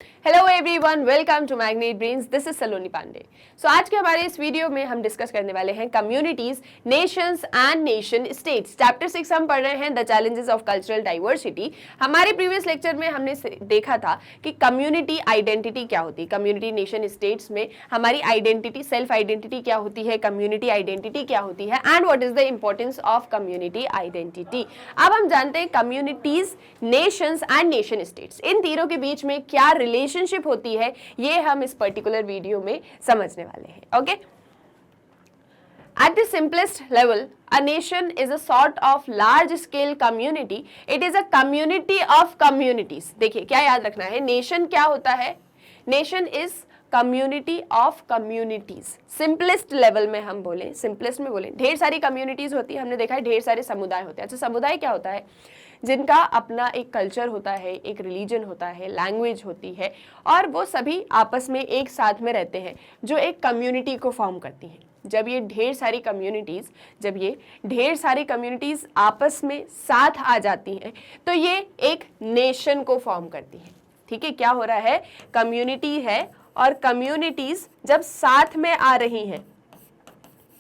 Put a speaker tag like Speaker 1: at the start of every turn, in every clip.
Speaker 1: Hello everyone, welcome to Magnet Brains. This is Saloni Pandey. So आज के हमारे इस वीडियो में हम डिस्कस करने वाले हैं communities, nations and nation states. Chapter 6 हम पढ़ रहे हैं the challenges of cultural diversity. हमारे प्रीवियस लेक्चर में हमने देखा था कि कम्युनिटी आइडेंटिटी क्या होती है, कम्युनिटी नेशन स्टेट्स में हमारी आइडेंटिटी, सेल्फ आइडेंटिटी क्या होती है, कम्युनिटी आइडेंटिटी क्या होती है and what is the importance of community identity. अब हम जानते हैं communities, nations and nation states, इन तीनों के बीच में क्या रिलेशनशिप होती है, ये हम इस पर्टिकुलर वीडियो में समझने वाले हैं। Okay, at the simplest level, a nation is a sort of large scale community. It is a community of communities. देखिए क्या याद रखना है, नेशन क्या होता है, nation is community of communities. Simplest level में हम बोलें, सिंपलेस्ट में बोलें, ढेर सारी कम्युनिटीज होती है, हमने देखा है ढेर सारे समुदाय होते हैं। अच्छा, समुदाय क्या होता है, जिनका अपना एक कल्चर होता है, एक रिलीजन होता है, लैंग्वेज होती है, और वो सभी आपस में एक साथ में रहते हैं, जो एक कम्युनिटी को फॉर्म करती हैं। जब ये ढेर सारी कम्युनिटीज आपस में साथ आ जाती हैं, तो ये एक नेशन को फॉर्म करती हैं। ठीक है, क्या हो रहा है, कम्युनिटी है और कम्युनिटीज जब साथ में आ रही हैं,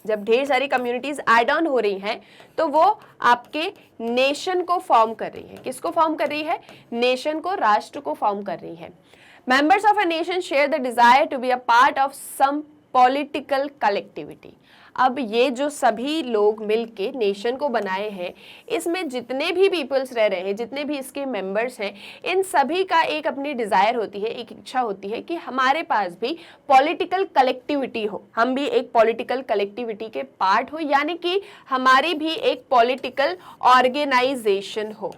Speaker 1: जब ढेर सारी कम्युनिटीज ऐड ऑन हो रही हैं, तो वो आपके नेशन को फॉर्म कर रही है। किसको फॉर्म कर रही है, नेशन को, राष्ट्र को फॉर्म कर रही है। Members of a nation share the desire to be a part of some political collectivity. अब ये जो सभी लोग मिलके नेशन को बनाए हैं, इसमें जितने भी पीपल्स रह रहे हैं, जितने भी इसके मेंबर्स हैं, इन सभी का एक अपनी डिजायर होती है, एक इच्छा होती है कि हमारे पास भी पॉलिटिकल कलेक्टिविटी हो, हम भी एक पॉलिटिकल कलेक्टिविटी के पार्ट हो, यानी कि हमारी भी एक पॉलिटिकल ऑर्गेनाइजेशन हो।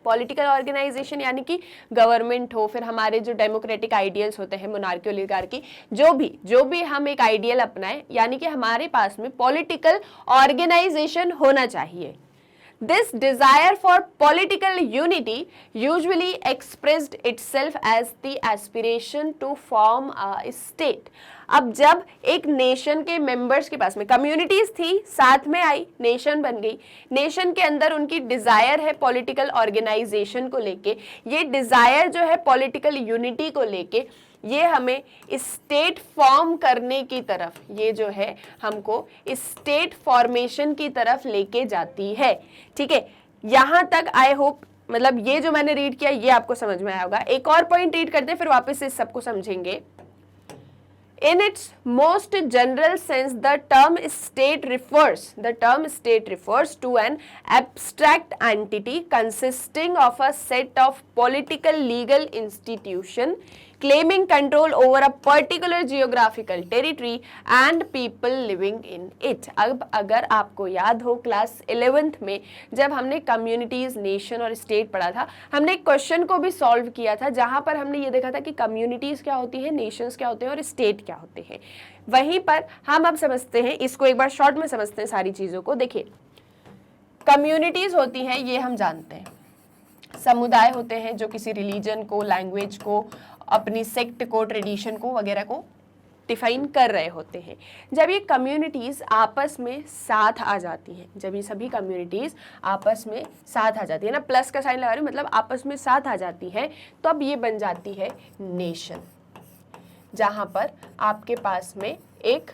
Speaker 1: पॉलिटिकल ऑर्गेनाइजेशन यानी कि गवर्नमेंट हो, फिर हमारे जो डेमोक्रेटिक आइडियल्स होते हैं, मोनार्की, ओलिगार्की, जो भी हम एक आइडियल अपनाएं, यानी कि हमारे पास में पॉलिटिकल ऑर्गेनाइजेशन होना चाहिए। This desire for political unity usually expressed itself as the aspiration to form a state. अब जब एक नेशन के मेंबर्स के पास में कम्युनिटीज थी, साथ में आई, नेशन बन गई, नेशन के अंदर उनकी डिजायर है पॉलिटिकल ऑर्गेनाइजेशन को लेके, ये डिजायर जो है पॉलिटिकल यूनिटी को लेके, ये हमें स्टेट फॉर्म करने की तरफ, ये जो है हमको स्टेट फॉर्मेशन की तरफ लेके जाती है। ठीक है, यहां तक आई होप, मतलब ये जो मैंने रीड किया ये आपको समझ में आया होगा। एक और पॉइंट रीड करते हैं, फिर वापस से सबको समझेंगे। In its most general sense, the term state refers to an abstract entity consisting of a set of political legal institution claiming control over a particular geographical territory and people living in it. अब अगर आपको याद हो, class 11th में जब हमने communities, nation और state पढ़ा था, हमने एक क्वेश्चन को भी सॉल्व किया था, जहां पर हमने ये देखा था कि कम्युनिटीज क्या होती है, नेशंस क्या होते हैं और स्टेट क्या होते हैं। वहीं पर हम अब समझते हैं, इसको एक बार शॉर्ट में समझते हैं सारी चीजों को। देखिए, कम्युनिटीज होती हैं, ये हम जानते हैं, समुदाय होते हैं जो किसी रिलीजन को, लैंग्वेज को, अपनी सेक्ट को, ट्रेडिशन को वगैरह को डिफाइन कर रहे होते हैं। जब ये कम्युनिटीज आपस में साथ आ जाती हैं, जब ये सभी कम्युनिटीज आपस में साथ आ जाती है ना, प्लस का साइन लगा रही हूँ, मतलब आपस में साथ आ जाती हैं, तो अब ये बन जाती है नेशन, जहां पर आपके पास में एक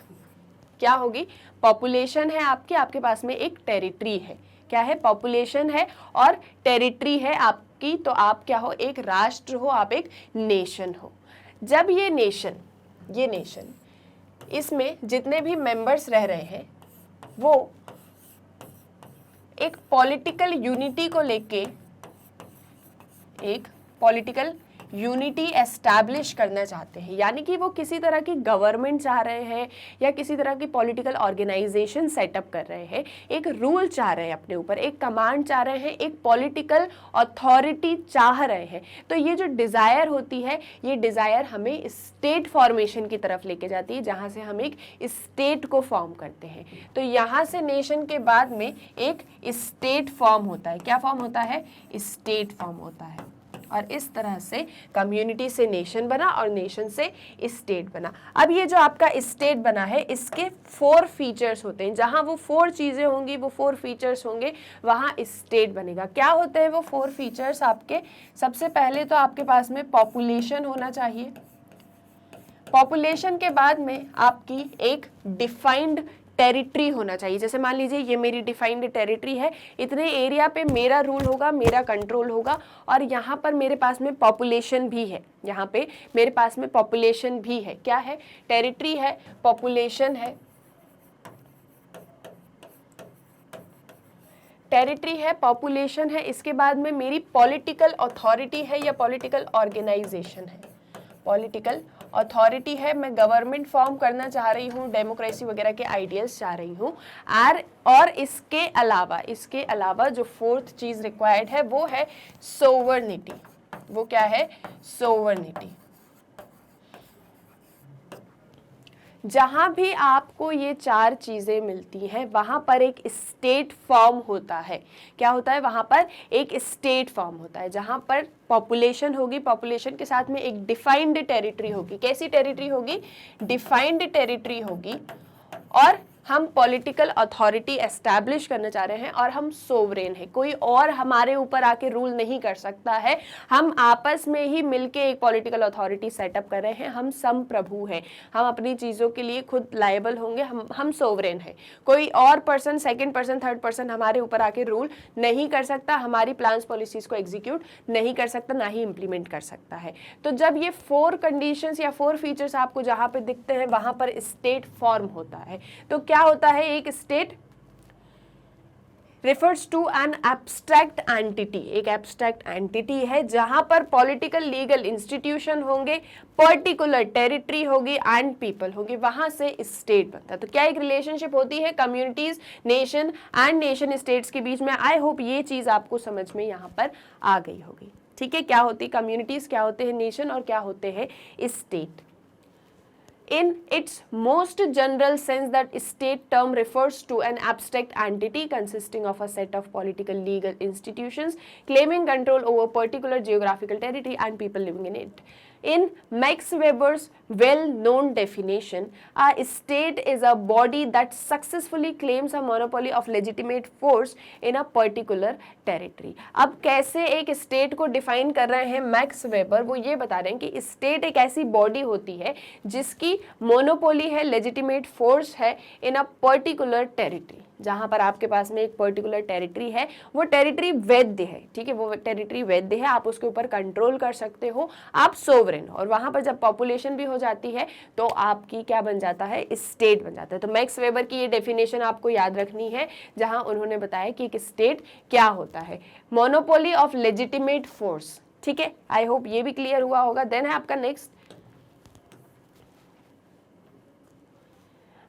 Speaker 1: क्या होगी, पॉपुलेशन है आपके पास में एक टेरिटरी है। क्या है, पॉपुलेशन है और टेरिटरी है आपकी, तो आप क्या हो, एक राष्ट्र हो, आप एक नेशन हो। जब ये नेशन इसमें जितने भी मेंबर्स रह रहे हैं, वो एक पॉलिटिकल यूनिटी को लेके एक पॉलिटिकल यूनिटी एस्टैब्लिश करना चाहते हैं, यानी कि वो किसी तरह की गवर्नमेंट चाह रहे हैं या किसी तरह की पॉलिटिकल ऑर्गेनाइजेशन सेटअप कर रहे हैं, एक रूल चाह रहे हैं अपने ऊपर, एक कमांड चाह रहे हैं, एक पॉलिटिकल अथॉरिटी चाह रहे हैं। तो ये जो डिज़ायर होती है, ये डिज़ायर हमें स्टेट फॉर्मेशन की तरफ लेके जाती है, जहाँ से हम एक स्टेट को फॉर्म करते हैं। तो यहाँ से नेशन के बाद में एक स्टेट फॉर्म होता है। क्या फॉर्म होता है, स्टेट फॉर्म होता है। और इस तरह से कम्युनिटी से नेशन बना और नेशन से स्टेट बना। अब ये जो आपका स्टेट बना है इसके 4 फीचर्स होते हैं, जहां वो 4 चीजें होंगी, वो 4 फीचर्स होंगे, वहां स्टेट बनेगा। क्या होते हैं वो 4 फीचर्स आपके? सबसे पहले तो आपके पास में पॉपुलेशन होना चाहिए। पॉपुलेशन के बाद में आपकी एक डिफाइंड टेरिटरी होना चाहिए। जैसे मान लीजिए ये मेरी डिफाइंड टेरिटरी है, इतने एरिया पे मेरा रूल होगा, मेरा कंट्रोल होगा, और यहाँ पर मेरे पास में पॉपुलेशन भी है, यहाँ पे मेरे पास में पॉपुलेशन भी है। क्या है? टेरिटरी है, पॉपुलेशन है, टेरिटरी है, पॉपुलेशन है, इसके बाद में मेरी पॉलिटिकल अथॉरिटी है या पॉलिटिकल ऑर्गेनाइजेशन है। पॉलिटिकल अथॉरिटी है, मैं गवर्नमेंट फॉर्म करना चाह रही हूँ, डेमोक्रेसी वगैरह के आइडियाज चाह रही हूँ। और इसके अलावा जो 4th चीज रिक्वायर्ड है वो है सोवर्निटी। वो क्या है? सोवर्निटी। जहां भी आपको ये 4 चीजें मिलती हैं वहां पर एक स्टेट फॉर्म होता है। क्या होता है? वहां पर एक स्टेट फॉर्म होता है, जहां पर पॉपुलेशन होगी, पॉपुलेशन के साथ में एक डिफाइंड टेरिटरी होगी। कैसी टेरिटरी होगी? डिफाइंड टेरिटरी होगी, और हम पॉलिटिकल अथॉरिटी एस्टैब्लिश करना चाह रहे हैं, और हम सोवरेन है, कोई और हमारे ऊपर आके रूल नहीं कर सकता है। हम आपस में ही मिलके एक पॉलिटिकल अथॉरिटी सेटअप कर रहे हैं। हम संप्रभु हैं, हम अपनी चीज़ों के लिए खुद लायबल होंगे, हम सोवरेन है। कोई और person, second person, third person हमारे ऊपर आके रूल नहीं कर सकता, हमारी प्लान्स पॉलिसीज को एग्जीक्यूट नहीं कर सकता, ना ही इम्प्लीमेंट कर सकता है। तो जब ये 4 कंडीशंस या 4 फीचर्स आपको जहाँ पे दिखते हैं वहां पर स्टेट फॉर्म होता है। तो क्या होता है? एक state refers to an abstract entity, एक एब्स्ट्रैक्ट एंटिटी है जहां पर पॉलिटिकल लीगल इंस्टीट्यूशन होंगे, पर्टिकुलर टेरिटरी होगी एंड पीपल होगी, वहां से स्टेट बनता है। तो क्या एक रिलेशनशिप होती है communities, nation and nation states के बीच में। आई होप ये चीज आपको समझ में यहाँ पर आ गई होगी। ठीक है, क्या होती है कम्युनिटीज, क्या होते हैं नेशन, और क्या होते हैं state. In its most general sense, that state term refers to an abstract entity consisting of a set of political legal institutions claiming control over particular geographical territory and people living in it. In Max Weber's well-known definition, a state is a body that successfully claims a monopoly of legitimate force in a particular territory. अब कैसे एक state को define कर रहे हैं max weber? वो ये बता रहे हैं कि स्टेट एक ऐसी बॉडी होती है जिसकी मोनोपोली है, लेजिटिमेट फोर्स है इन अ पर्टिकुलर टेरिटरी। जहां पर आपके पास में एक पर्टिकुलर टेरिटरी है, वो टेरिटरी वैध है, ठीक है, वो टेरिटरी वैध है, आप उसके ऊपर कंट्रोल कर सकते हो, आप सोवरेन। और वहां पर जब पॉपुलेशन भी हो जाती है तो आपकी क्या बन जाता है? स्टेट बन जाता है। तो मैक्स वेबर की ये डेफिनेशन आपको याद रखनी है, जहां उन्होंने बताया कि एक स्टेट क्या होता है, मोनोपोली ऑफ लेजिटिमेट फोर्स। ठीक है, आई होप ये भी क्लियर हुआ होगा। देन है आपका next,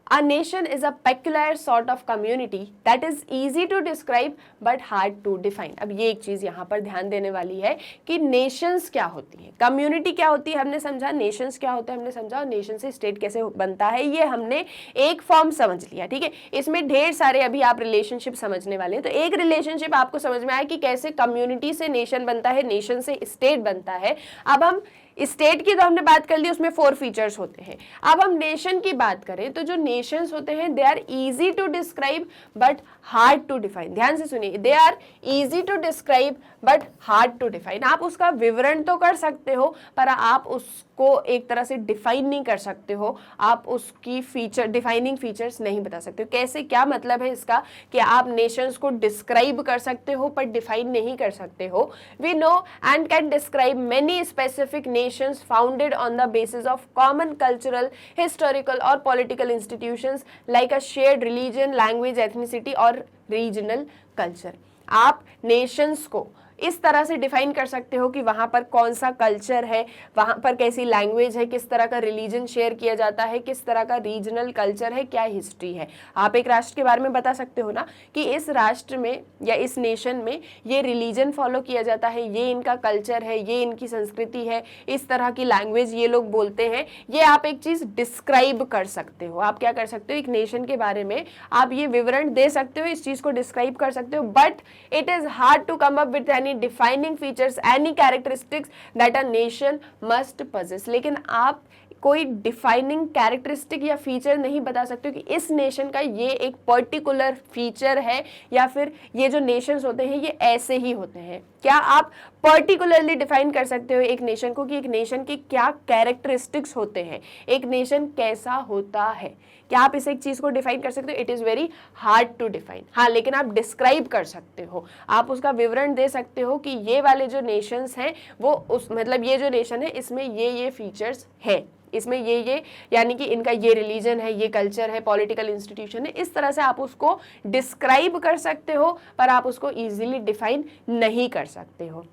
Speaker 1: A nation is a peculiar sort of community that is easy to describe but hard to define. अब ये एक चीज यहाँ पर ध्यान देने वाली है कि नेशंस क्या होती है, कम्युनिटी क्या होती है हमने समझा, नेशंस क्या होता है हमने समझा, और नेशन से स्टेट कैसे बनता है ये हमने एक फॉर्म समझ लिया। ठीक है, इसमें ढेर सारे अभी आप रिलेशनशिप समझने वाले हैं। तो एक रिलेशनशिप आपको समझ में आया कि कैसे कम्युनिटी से नेशन बनता है, नेशन से स्टेट बनता है। अब हम स्टेट की तो हमने बात कर ली, उसमें 4 फीचर्स होते हैं। अब हम नेशन की बात करें तो जो नेशंस होते हैं they are easy to describe but hard to define. ध्यान से सुनिए, they are easy to describe but hard to define. आप उसका विवरण तो कर सकते हो पर आप उसको एक तरह से डिफाइन नहीं कर सकते हो, आप उसकी फीचर, डिफाइनिंग फीचर्स नहीं बता सकते हो। कैसे, क्या मतलब है इसका कि आप नेशंस को डिस्क्राइब कर सकते हो पर डिफाइन नहीं कर सकते हो। We know and can describe many specific nations founded on the basis of common cultural, historical or political institutions like a shared religion, language, ethnicity और regional culture। आप nations को इस तरह से डिफाइन कर सकते हो कि वहां पर कौन सा कल्चर है, वहां पर कैसी लैंग्वेज है, किस तरह का रिलीजन शेयर किया जाता है, किस तरह का रीजनल कल्चर है, क्या हिस्ट्री है। आप एक राष्ट्र के बारे में बता सकते हो ना कि इस राष्ट्र में या इस नेशन में ये रिलीजन फॉलो किया जाता है, ये इनका कल्चर है, ये इनकी संस्कृति है, इस तरह की लैंग्वेज ये लोग बोलते हैं। ये आप एक चीज डिस्क्राइब कर सकते हो। आप क्या कर सकते हो, एक नेशन के बारे में आप ये विवरण दे सकते हो, इस चीज को डिस्क्राइब कर सकते हो, but it is hard to come up with any defining features, any characteristics that a nation must possess. लेकिन आप कोई डिफाइनिंग कैरेक्टरिस्टिक या फीचर नहीं बता सकते हो कि इस नेशन का ये एक पर्टिकुलर फीचर है या फिर ये जो नेशंस होते हैं ये ऐसे ही होते हैं। क्या आप पर्टिकुलरली डिफाइन कर सकते हो एक नेशन को कि एक नेशन के क्या कैरेक्टरिस्टिक्स होते हैं, एक नेशन कैसा होता है? क्या आप इस एक चीज को डिफाइन कर सकते हो? It is very hard to define. हाँ, लेकिन आप डिस्क्राइब कर सकते हो, आप उसका विवरण दे सकते हो कि ये वाले जो नेशंस हैं वो उस मतलब ये जो नेशन है इसमें ये फीचर्स हैं, इसमें ये यानी कि इनका ये रिलीजन है, ये कल्चर है, पॉलिटिकल इंस्टीट्यूशन है। इस तरह से आप उसको डिस्क्राइब कर सकते हो पर आप उसको इजीली डिफाइन नहीं कर सकते हो।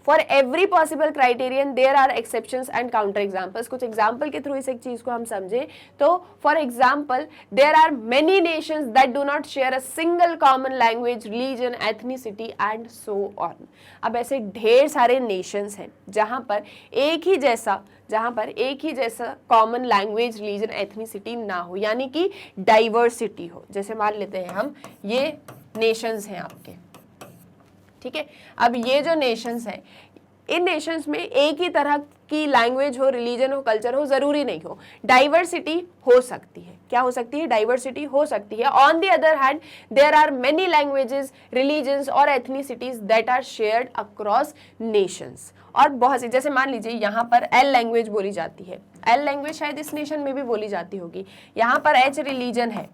Speaker 1: For every possible criterion there are exceptions and counter examples। कुछ एग्जाम्पल के थ्रू इस एक चीज को हम समझे तो for example there are many nations that do not share a single common language, religion, ethnicity and so on। अब ऐसे ढेर सारे nations हैं जहां पर एक ही जैसा कॉमन लैंग्वेज, रिलीजन, एथनिसिटी ना हो, यानी कि डाइवर्सिटी हो। जैसे मान लेते हैं हम ये नेशंस हैं आपके, ठीक है। अब ये जो नेशंस हैं, इन नेशंस में एक ही तरह की लैंग्वेज हो, रिलीजन हो, कल्चर हो, जरूरी नहीं हो, डाइवर्सिटी हो सकती है। क्या हो सकती है? डाइवर्सिटी हो सकती है। On the other hand there are many languages, religions और ethnicities that are shared across nations. और बहुत सी, जैसे मान लीजिए यहाँ पर एल लैंग्वेज बोली जाती है, एल लैंग्वेज शायद इस नेशन में भी बोली जाती होगी। यहाँ पर एच रिलीजन है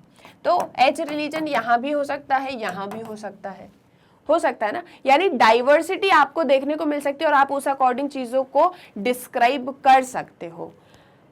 Speaker 1: तो एच रिलीजन यहाँ भी हो सकता है, यहाँ भी हो सकता है ना। यानी डाइवर्सिटी आपको देखने को मिल सकती है और आप उस अकॉर्डिंग चीजों को डिस्क्राइब कर सकते हो।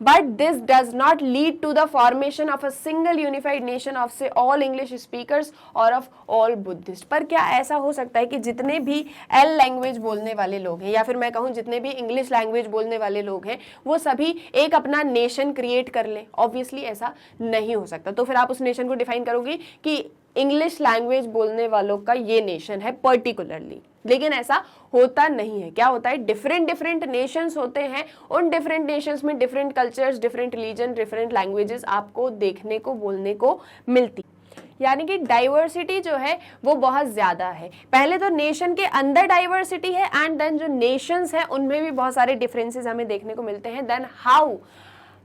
Speaker 1: But this does not lead to the formation of a single unified nation of say all English speakers or of all Buddhist. पर क्या ऐसा हो सकता है कि जितने भी एल लैंग्वेज बोलने वाले लोग हैं या फिर मैं कहूँ जितने भी इंग्लिश लैंग्वेज बोलने वाले लोग हैं वो सभी एक अपना नेशन क्रिएट कर लें? ऑब्वियसली ऐसा नहीं हो सकता। तो फिर आप उस नेशन को डिफाइन करोगे कि इंग्लिश लैंग्वेज बोलने वालों का ये नेशन है पर्टिकुलरली, लेकिन ऐसा होता नहीं है। क्या होता है? डिफरेंट नेशंस होते हैं, उन डिफरेंट नेशंस में different cultures, different religion, different languages आपको देखने को, बोलने को मिलती। यानी कि डाइवर्सिटी जो है वो बहुत ज्यादा है। पहले तो नेशन के अंदर डाइवर्सिटी है एंड देन जो नेशंस हैं उनमें भी बहुत सारे डिफरेंसेस हमें देखने को मिलते हैं। Then how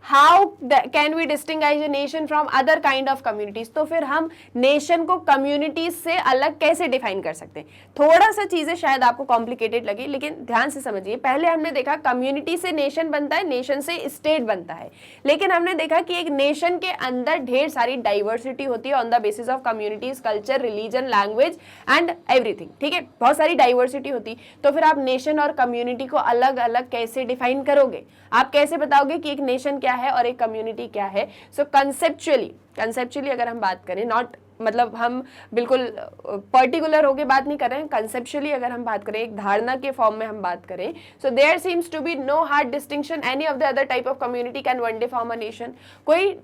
Speaker 1: can we distinguish a nation from other kind of communities? तो फिर हम नेशन को कम्युनिटीज से अलग कैसे डिफाइन कर सकते हैं? थोड़ा सा चीजें शायद आपको कॉम्प्लिकेटेड लगी, लेकिन ध्यान से समझिए। पहले हमने देखा कम्युनिटी से नेशन बनता है, नेशन से स्टेट बनता है, लेकिन हमने देखा कि एक नेशन के अंदर ढेर सारी डाइवर्सिटी होती है on the basis of communities, culture, religion, language and everything. ठीक है, बहुत सारी डाइवर्सिटी होती। तो फिर आप नेशन और कम्युनिटी को अलग अलग कैसे डिफाइन करोगे? आप कैसे बताओगे कि एक नेशन क्या है और एक कम्युनिटी क्या है? सो कंसेप्चुअली अगर हम बात करें, नॉट मतलब हम बिल्कुल पर्टिकुलर होके बात नहीं कर रहे हैं, कंसेप्चुअली अगर हम बात करें, एक धारणा के फॉर्म में हम बात करें, so there seems to be no hard distinction, any of the other type of community can one day form a nation. कोई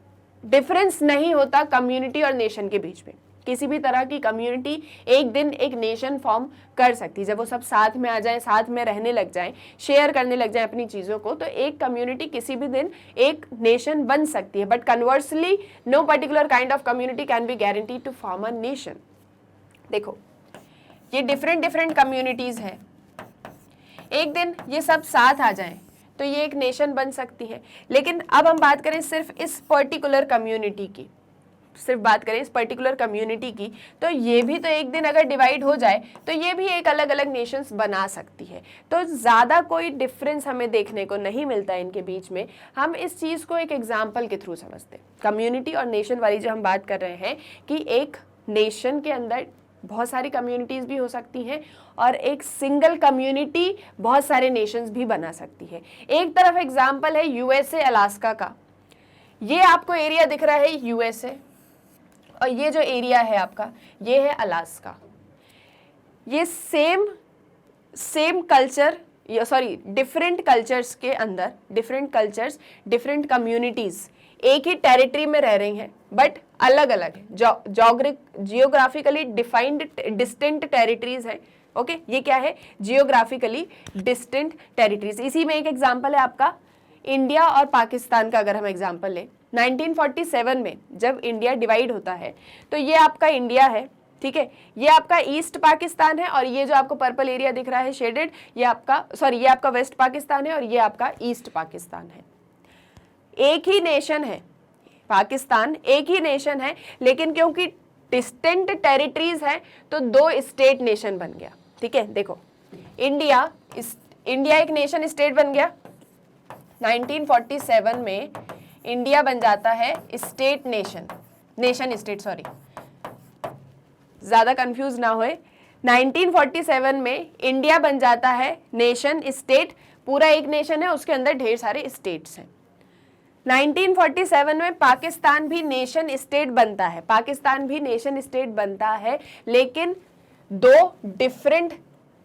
Speaker 1: डिफरेंस नहीं होता कम्युनिटी और नेशन के बीच में। किसी भी तरह की कम्युनिटी एक दिन एक नेशन फॉर्म कर सकती है। जब वो सब साथ में आ जाए, साथ में रहने लग जाए, शेयर करने लग जाए अपनी चीज़ों को, तो एक कम्युनिटी किसी भी दिन एक नेशन बन सकती है। But conversely no particular kind of community can be guarantee to form a nation. देखो, ये डिफरेंट कम्युनिटीज़ हैं, एक दिन ये सब साथ आ जाएं तो ये एक नेशन बन सकती है। लेकिन अब हम बात करें सिर्फ इस पर्टिकुलर कम्युनिटी की, तो ये भी तो एक दिन अगर डिवाइड हो जाए तो ये भी एक अलग अलग नेशंस बना सकती है। तो ज़्यादा कोई डिफरेंस हमें देखने को नहीं मिलता इनके बीच में। हम इस चीज़ को एक एग्जाम्पल के थ्रू समझते हैं। कम्युनिटी और नेशन वाली जो हम बात कर रहे हैं कि एक नेशन के अंदर बहुत सारी कम्युनिटीज़ भी हो सकती हैं और एक सिंगल कम्युनिटी बहुत सारे नेशंस भी बना सकती है। एक तरफ एग्जाम्पल है यूएसए, अलास्का का। ये आपको एरिया दिख रहा है यूएसए और ये जो एरिया है आपका ये है अलास्का। ये सेम कल्चर, डिफरेंट कल्चर्स के अंदर, डिफरेंट कम्युनिटीज एक ही टेरिटरी में रह रही हैं बट अलग अलग है। जियोग्राफिकली डिफाइंड डिस्टिंक्ट टेरिटरीज है। ओके, ये क्या है? Geographically distinct territories. इसी में एक एग्जांपल है आपका इंडिया और पाकिस्तान का। अगर हम एग्जांपल लें 1947 में जब इंडिया डिवाइड होता है तो ये आपका इंडिया है, ठीक है, ये आपका ईस्ट पाकिस्तान है और ये जो आपको पर्पल एरिया दिख रहा है शेडेड, ये आपका वेस्ट पाकिस्तान है और ये आपका ईस्ट पाकिस्तान है। एक ही नेशन है पाकिस्तान, एक ही नेशन है, लेकिन क्योंकि डिस्टिंक्ट टेरिटरीज है तो दो स्टेट नेशन बन गया। ठीक है, देखो इंडिया एक नेशन स्टेट बन गया। 1947 में इंडिया बन जाता है स्टेट नेशन स्टेट, सॉरी ज्यादा कंफ्यूज ना होए। 1947 में इंडिया बन जाता है नेशन स्टेट, पूरा एक नेशन है, उसके अंदर ढेर सारे स्टेट्स हैं। 1947 में पाकिस्तान भी नेशन स्टेट बनता है, पाकिस्तान भी नेशन स्टेट बनता है, लेकिन दो डिफरेंट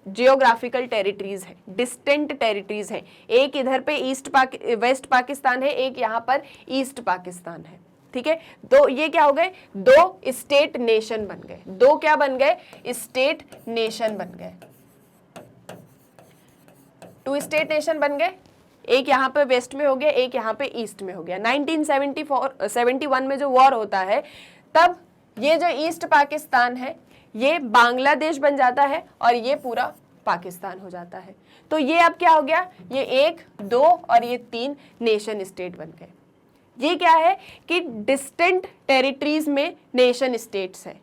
Speaker 1: जियोग्राफिकल टेरिटरीज है, डिस्टेंट टेरिटरीज है। एक इधर पे वेस्ट पाकिस्तान है, एक यहाँ पर ईस्ट पाकिस्तान है। ठीक है, दो ये क्या हो गए, दो स्टेट नेशन बन गए। दो क्या बन गए, स्टेट नेशन बन गए, टू स्टेट नेशन बन गए। एक यहाँ पे वेस्ट में हो गया, एक यहाँ पे ईस्ट में हो गया। 1971 में जो वॉर होता है तब ये जो ईस्ट पाकिस्तान है ये बांग्लादेश बन जाता है और ये पूरा पाकिस्तान हो जाता है। तो ये अब क्या हो गया, ये 1, 2 और ये 3 नेशन स्टेट बन गए। ये क्या है कि डिस्टेंट टेरिटरीज में नेशन स्टेट्स है।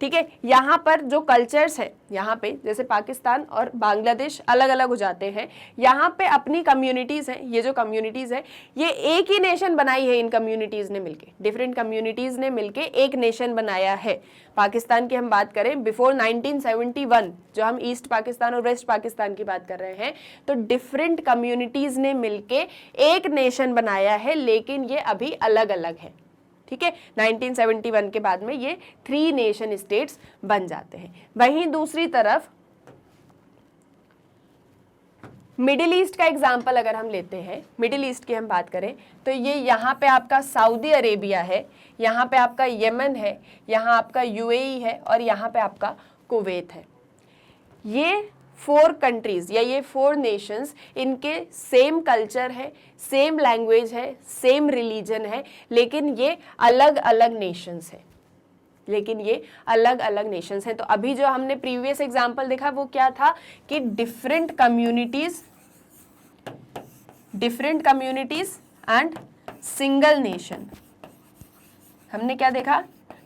Speaker 1: ठीक है, यहाँ पर जो कल्चर्स है, यहाँ पे जैसे पाकिस्तान और बांग्लादेश अलग अलग हो जाते हैं, यहाँ पे अपनी कम्युनिटीज़ हैं। ये जो कम्युनिटीज़ हैं ये एक ही नेशन बनाई है, इन कम्युनिटीज़ ने मिलके, डिफरेंट कम्युनिटीज़ ने मिलके एक नेशन बनाया है। पाकिस्तान की हम बात करें बिफोर 1971, जो हम ईस्ट पाकिस्तान और वेस्ट पाकिस्तान की बात कर रहे हैं, तो डिफरेंट कम्युनिटीज़ ने मिलके एक नेशन बनाया है, लेकिन ये अभी अलग अलग है। ठीक है, 1971 के बाद में ये 3 नेशन स्टेट्स बन जाते हैं। वहीं दूसरी तरफ मिडिल ईस्ट का एग्जाम्पल अगर हम लेते हैं, मिडिल ईस्ट की हम बात करें तो ये यहाँ पे आपका सऊदी अरेबिया है, यहाँ पे आपका यमन है, यहाँ आपका यूएई है और यहाँ पे आपका कुवैत है। ये 4 कंट्रीज या ये 4 नेशंस, इनके सेम कल्चर है, सेम लैंग्वेज है, सेम रिलीजन है, लेकिन ये अलग अलग नेशंस है, लेकिन ये अलग अलग नेशंस हैं। तो अभी जो हमने प्रीवियस एग्जांपल देखा वो क्या था कि different communities and single nation. हमने क्या देखा,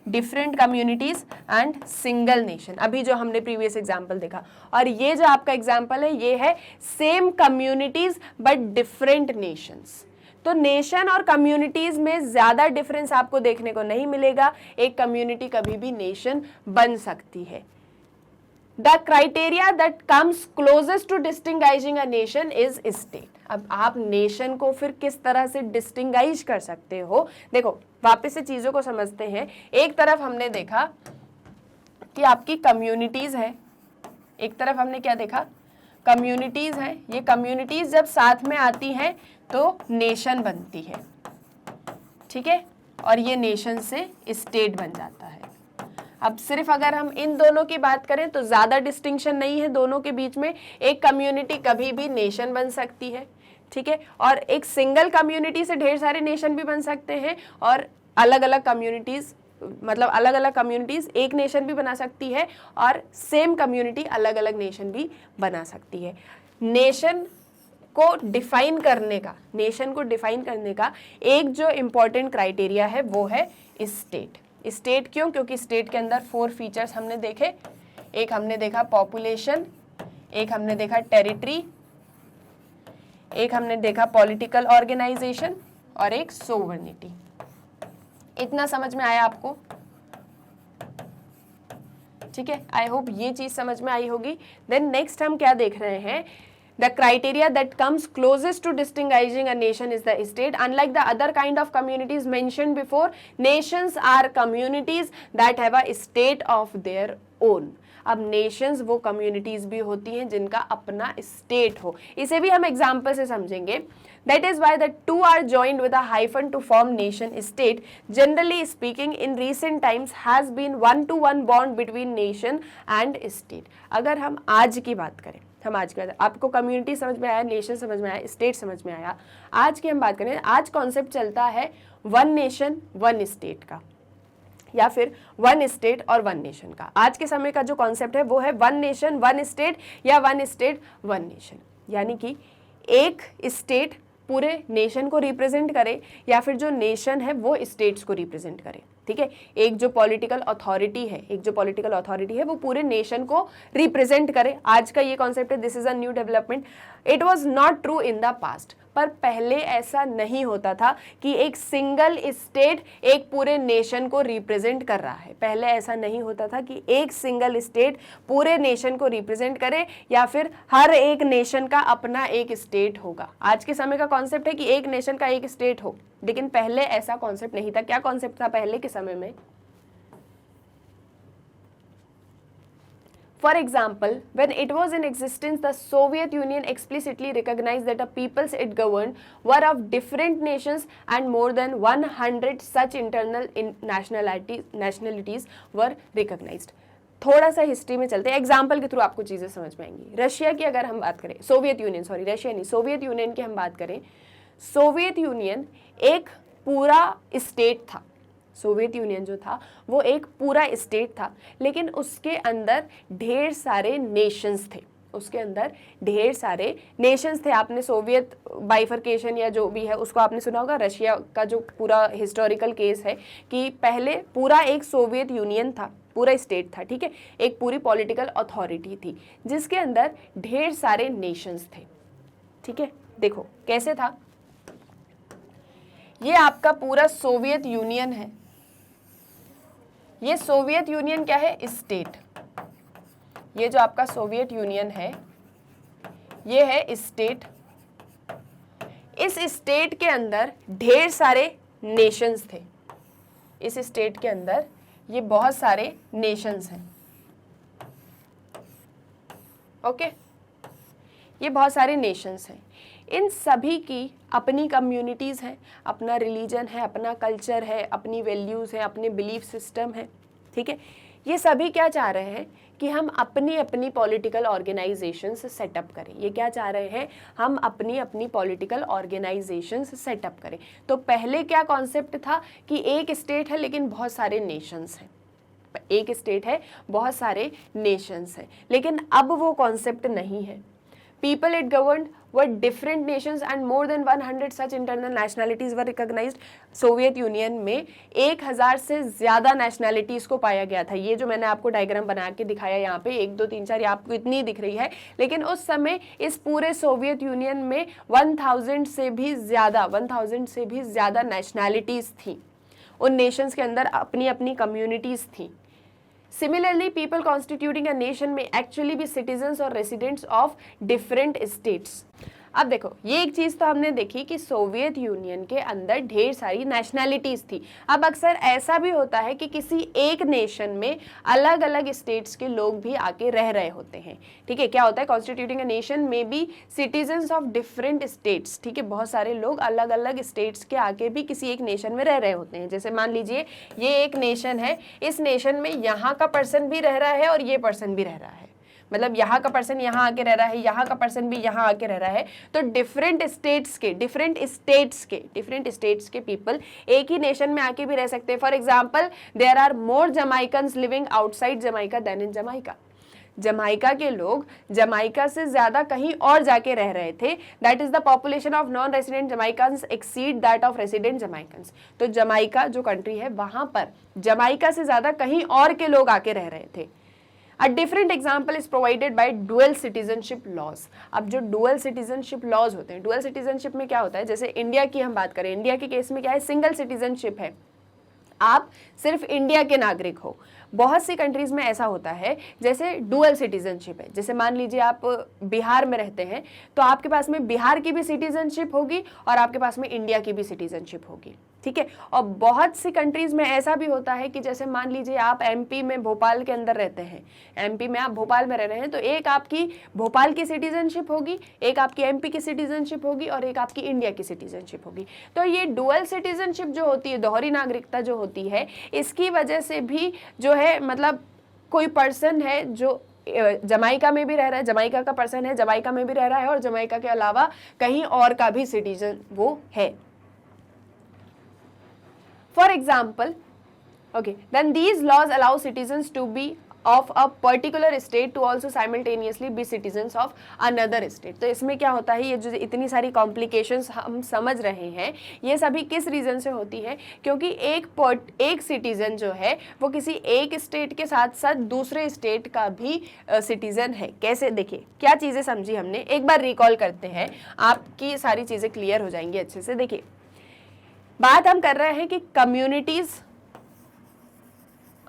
Speaker 1: different communities and single nation, अभी जो हमने प्रीवियस एग्जांपल देखा। और ये जो आपका एग्जांपल है ये है same communities but different Nations. तो नेशन और कम्युनिटीज में ज्यादा डिफरेंस आपको देखने को नहीं मिलेगा, एक कम्युनिटी कभी भी नेशन बन सकती है। The criteria that comes closest to distinguishing a nation is state. अब आप नेशन को फिर किस तरह से डिस्टिंग्विश कर सकते हो, देखो वापस से चीजों को समझते हैं। एक तरफ हमने देखा कि आपकी कम्युनिटीज है, एक तरफ हमने क्या देखा, कम्युनिटीज है। ये कम्युनिटीज जब साथ में आती हैं तो नेशन बनती है। ठीक है, और ये नेशन से स्टेट बन जाता है। अब सिर्फ अगर हम इन दोनों की बात करें तो ज्यादा डिस्टिंक्शन नहीं है दोनों के बीच में। एक कम्युनिटी कभी भी नेशन बन सकती है, ठीक है, और एक सिंगल कम्युनिटी से ढेर सारे नेशन भी बन सकते हैं, और अलग अलग कम्युनिटीज मतलब अलग अलग कम्युनिटीज एक नेशन भी बना सकती है, और सेम कम्युनिटी अलग अलग नेशन भी बना सकती है। नेशन को डिफाइन करने का एक जो इम्पोर्टेंट क्राइटेरिया है वो है स्टेट। स्टेट क्यों, क्योंकि स्टेट के अंदर 4 फीचर्स हमने देखे। एक हमने देखा पॉपुलेशन, एक हमने देखा टेरिटरी, एक हमने देखा पॉलिटिकल ऑर्गेनाइजेशन और एक सोवरेनिटी। इतना समझ में आया आपको? ठीक है, आई होप ये चीज समझ में आई होगी। देन नेक्स्ट हम क्या देख रहे हैं, The criteria that comes closest to distinguishing a nation is the state. Unlike the other kind of communities mentioned before, nations are communities that have a state of their own. अब nations वो communities भी होती हैं जिनका अपना state हो। इसे भी हम example से समझेंगे। That is why the two are joined with a hyphen to form nation state. Generally speaking, in recent times has been one-to-one bond between nation and state. अगर हम आज की बात करें, आपको कम्युनिटी समझ में आया, नेशन समझ में आया, स्टेट समझ में आया। आज की हम बात करें, आज कॉन्सेप्ट चलता है 1 नेशन 1 स्टेट का। या फिर वन स्टेट और वन नेशन का। आज के समय का जो कॉन्सेप्ट है वो है वन नेशन वन स्टेट या वन स्टेट वन नेशन, यानी कि एक स्टेट पूरे नेशन को रिप्रेजेंट करे या फिर जो नेशन है वो स्टेट्स को रिप्रेजेंट करे। ठीक है, एक जो पॉलिटिकल अथॉरिटी है वो पूरे नेशन को रिप्रेजेंट करे। आज का ये कॉन्सेप्ट है, this is a new development. It was not true in the past, पर पहले ऐसा नहीं होता था कि एक सिंगल स्टेट एक पूरे नेशन को रिप्रेजेंट कर रहा है। पहले ऐसा नहीं होता था कि एक सिंगल स्टेट पूरे नेशन को रिप्रेजेंट करे या फिर हर एक नेशन का अपना एक स्टेट होगा। आज के समय का कॉन्सेप्ट है कि एक नेशन का एक स्टेट हो, लेकिन पहले ऐसा कॉन्सेप्ट नहीं था। क्या कॉन्सेप्ट था पहले के समय में? For example, when it was in existence, the Soviet Union explicitly recognized that the peoples it governed were of different nations and more than 100 such internal nationalities were recognized. थोड़ा सा हिस्ट्री में चलते हैं, एग्जाम्पल के through आपको चीज़ें समझ में आएंगी। रशिया की अगर हम बात करें, सोवियत यूनियन की हम बात करें, सोवियत यूनियन एक पूरा स्टेट था। सोवियत यूनियन जो था वो एक पूरा स्टेट था, लेकिन उसके अंदर ढेर सारे नेशंस थे। आपने सोवियत बाइफर्केशन या जो भी है उसको आपने सुना होगा। रशिया का जो पूरा हिस्टोरिकल केस है कि पहले पूरा एक सोवियत यूनियन था, पूरा स्टेट था। ठीक है, एक पूरी पॉलिटिकल अथॉरिटी थी जिसके अंदर ढेर सारे नेशंस थे। ठीक है, देखो कैसे था। ये आपका पूरा सोवियत यूनियन है। ये सोवियत यूनियन क्या है? स्टेट। ये जो आपका सोवियत यूनियन है ये है स्टेट। इस स्टेट के अंदर ढेर सारे नेशंस थे। इस स्टेट के अंदर ये बहुत सारे नेशंस हैं। ओके, ये बहुत सारे नेशंस हैं। इन सभी की अपनी कम्युनिटीज़ हैं, अपना रिलीजन है, अपना कल्चर है, अपनी वैल्यूज़ हैं, अपने बिलीफ सिस्टम है। ठीक है, ये सभी क्या चाह रहे हैं कि हम अपनी अपनी पॉलिटिकल ऑर्गेनाइजेशंस सेटअप करें। ये क्या चाह रहे हैं? हम अपनी अपनी पॉलिटिकल ऑर्गेनाइजेशंस सेटअप करें। तो पहले क्या कॉन्सेप्ट था कि एक स्टेट है लेकिन बहुत सारे नेशंस हैं। एक स्टेट है, बहुत सारे नेशंस हैं, लेकिन अब वो कॉन्सेप्ट नहीं है। People it governed were different nations and more than 100 such internal nationalities were recognized. Soviet union में 1000 से ज़्यादा नेशनैलिटीज़ को पाया गया था। ये जो मैंने आपको डायग्राम बना के दिखाया यहाँ पे 1 2 3 4 ये आपको इतनी दिख रही है, लेकिन उस समय इस पूरे सोवियत यूनियन में 1000 से भी ज़्यादा नेशनैलिटीज़ थी। उन नेशंस के अंदर अपनी अपनी कम्युनिटीज़ थी। Similarly, people constituting a nation may actually be citizens or residents of different states. अब देखो, ये एक चीज़ तो हमने देखी कि सोवियत यूनियन के अंदर ढेर सारी नेशनैलिटीज़ थी। अब अक्सर ऐसा भी होता है कि किसी एक नेशन में अलग अलग स्टेट्स के लोग भी आके रह रहे होते हैं। ठीक है, क्या होता है? कॉन्स्टिट्यूटिंग अ नेशन में be citizens of different states. ठीक है, बहुत सारे लोग अलग अलग स्टेट्स के आके भी किसी एक नेशन में रह रहे होते हैं। जैसे मान लीजिए ये एक नेशन है, इस नेशन में यहाँ का पर्सन भी रह रहा है और ये पर्सन भी रह रहा है। मतलब यहाँ का पर्सन यहाँ आके रह रहा है, यहाँ का पर्सन भी यहाँ आके रह रहा है। तो डिफरेंट स्टेट्स के पीपल एक ही नेशन में आके भी रह सकते हैं। For example, there are more Jamaicans living outside Jamaica than in Jamaica. Jamaica के लोग जमाइका से ज्यादा कहीं और जाके रह रहे थे। That is the population of non resident Jamaicans exceed that of resident Jamaicans. तो जमाइका जो कंट्री है वहां पर जमाइका से ज्यादा कहीं और के लोग आके रह रहे थे। A different example is provided by dual citizenship laws. अब जो dual citizenship laws होते हैं, dual citizenship में क्या होता है? जैसे इंडिया की हम बात करें, इंडिया के केस में क्या है? सिंगल सिटीजनशिप है, आप सिर्फ इंडिया के नागरिक हो। बहुत सी कंट्रीज में ऐसा होता है जैसे डुअल सिटीजनशिप है। जैसे मान लीजिए आप बिहार में रहते हैं तो आपके पास में बिहार की भी सिटीजनशिप होगी और आपके पास में इंडिया की भी सिटीजनशिप होगी। ठीक है, और बहुत सी कंट्रीज में ऐसा भी होता है कि जैसे मान लीजिए आप एमपी में भोपाल के अंदर रहते हैं, एमपी में आप भोपाल में रह रहे हैं, तो एक आपकी भोपाल की सिटीजनशिप होगी, एक आपकी एमपी की सिटीजनशिप होगी और एक आपकी इंडिया की सिटीजनशिप होगी। तो ये डुअल सिटीजनशिप जो होती है, दोहरी नागरिकता जो होती है, इसकी वजह से भी जो है मतलब कोई पर्सन है जो जमाइका में भी रह रहा है, जमाइका का पर्सन है, जमाइका में भी रह रहा है और जमाइका के अलावा कहीं और का भी सिटीजन वो है। For example, Okay, then these laws allow citizens to be of a particular state to also simultaneously be citizens of another state। तो इसमें क्या होता है, ये जो इतनी सारी कॉम्प्लिकेशंस हम समझ रहे हैं, ये सभी किस रीज़न से होती है, क्योंकि एक सिटीज़न जो है वो किसी एक स्टेट के साथ साथ दूसरे स्टेट का भी सिटीज़न है। कैसे, देखिए क्या चीज़ें समझी हमने, एक बार रिकॉल करते हैं, आपकी सारी चीज़ें क्लियर हो जाएंगी अच्छे से। देखिए बात हम कर रहे हैं कि कम्युनिटीज़,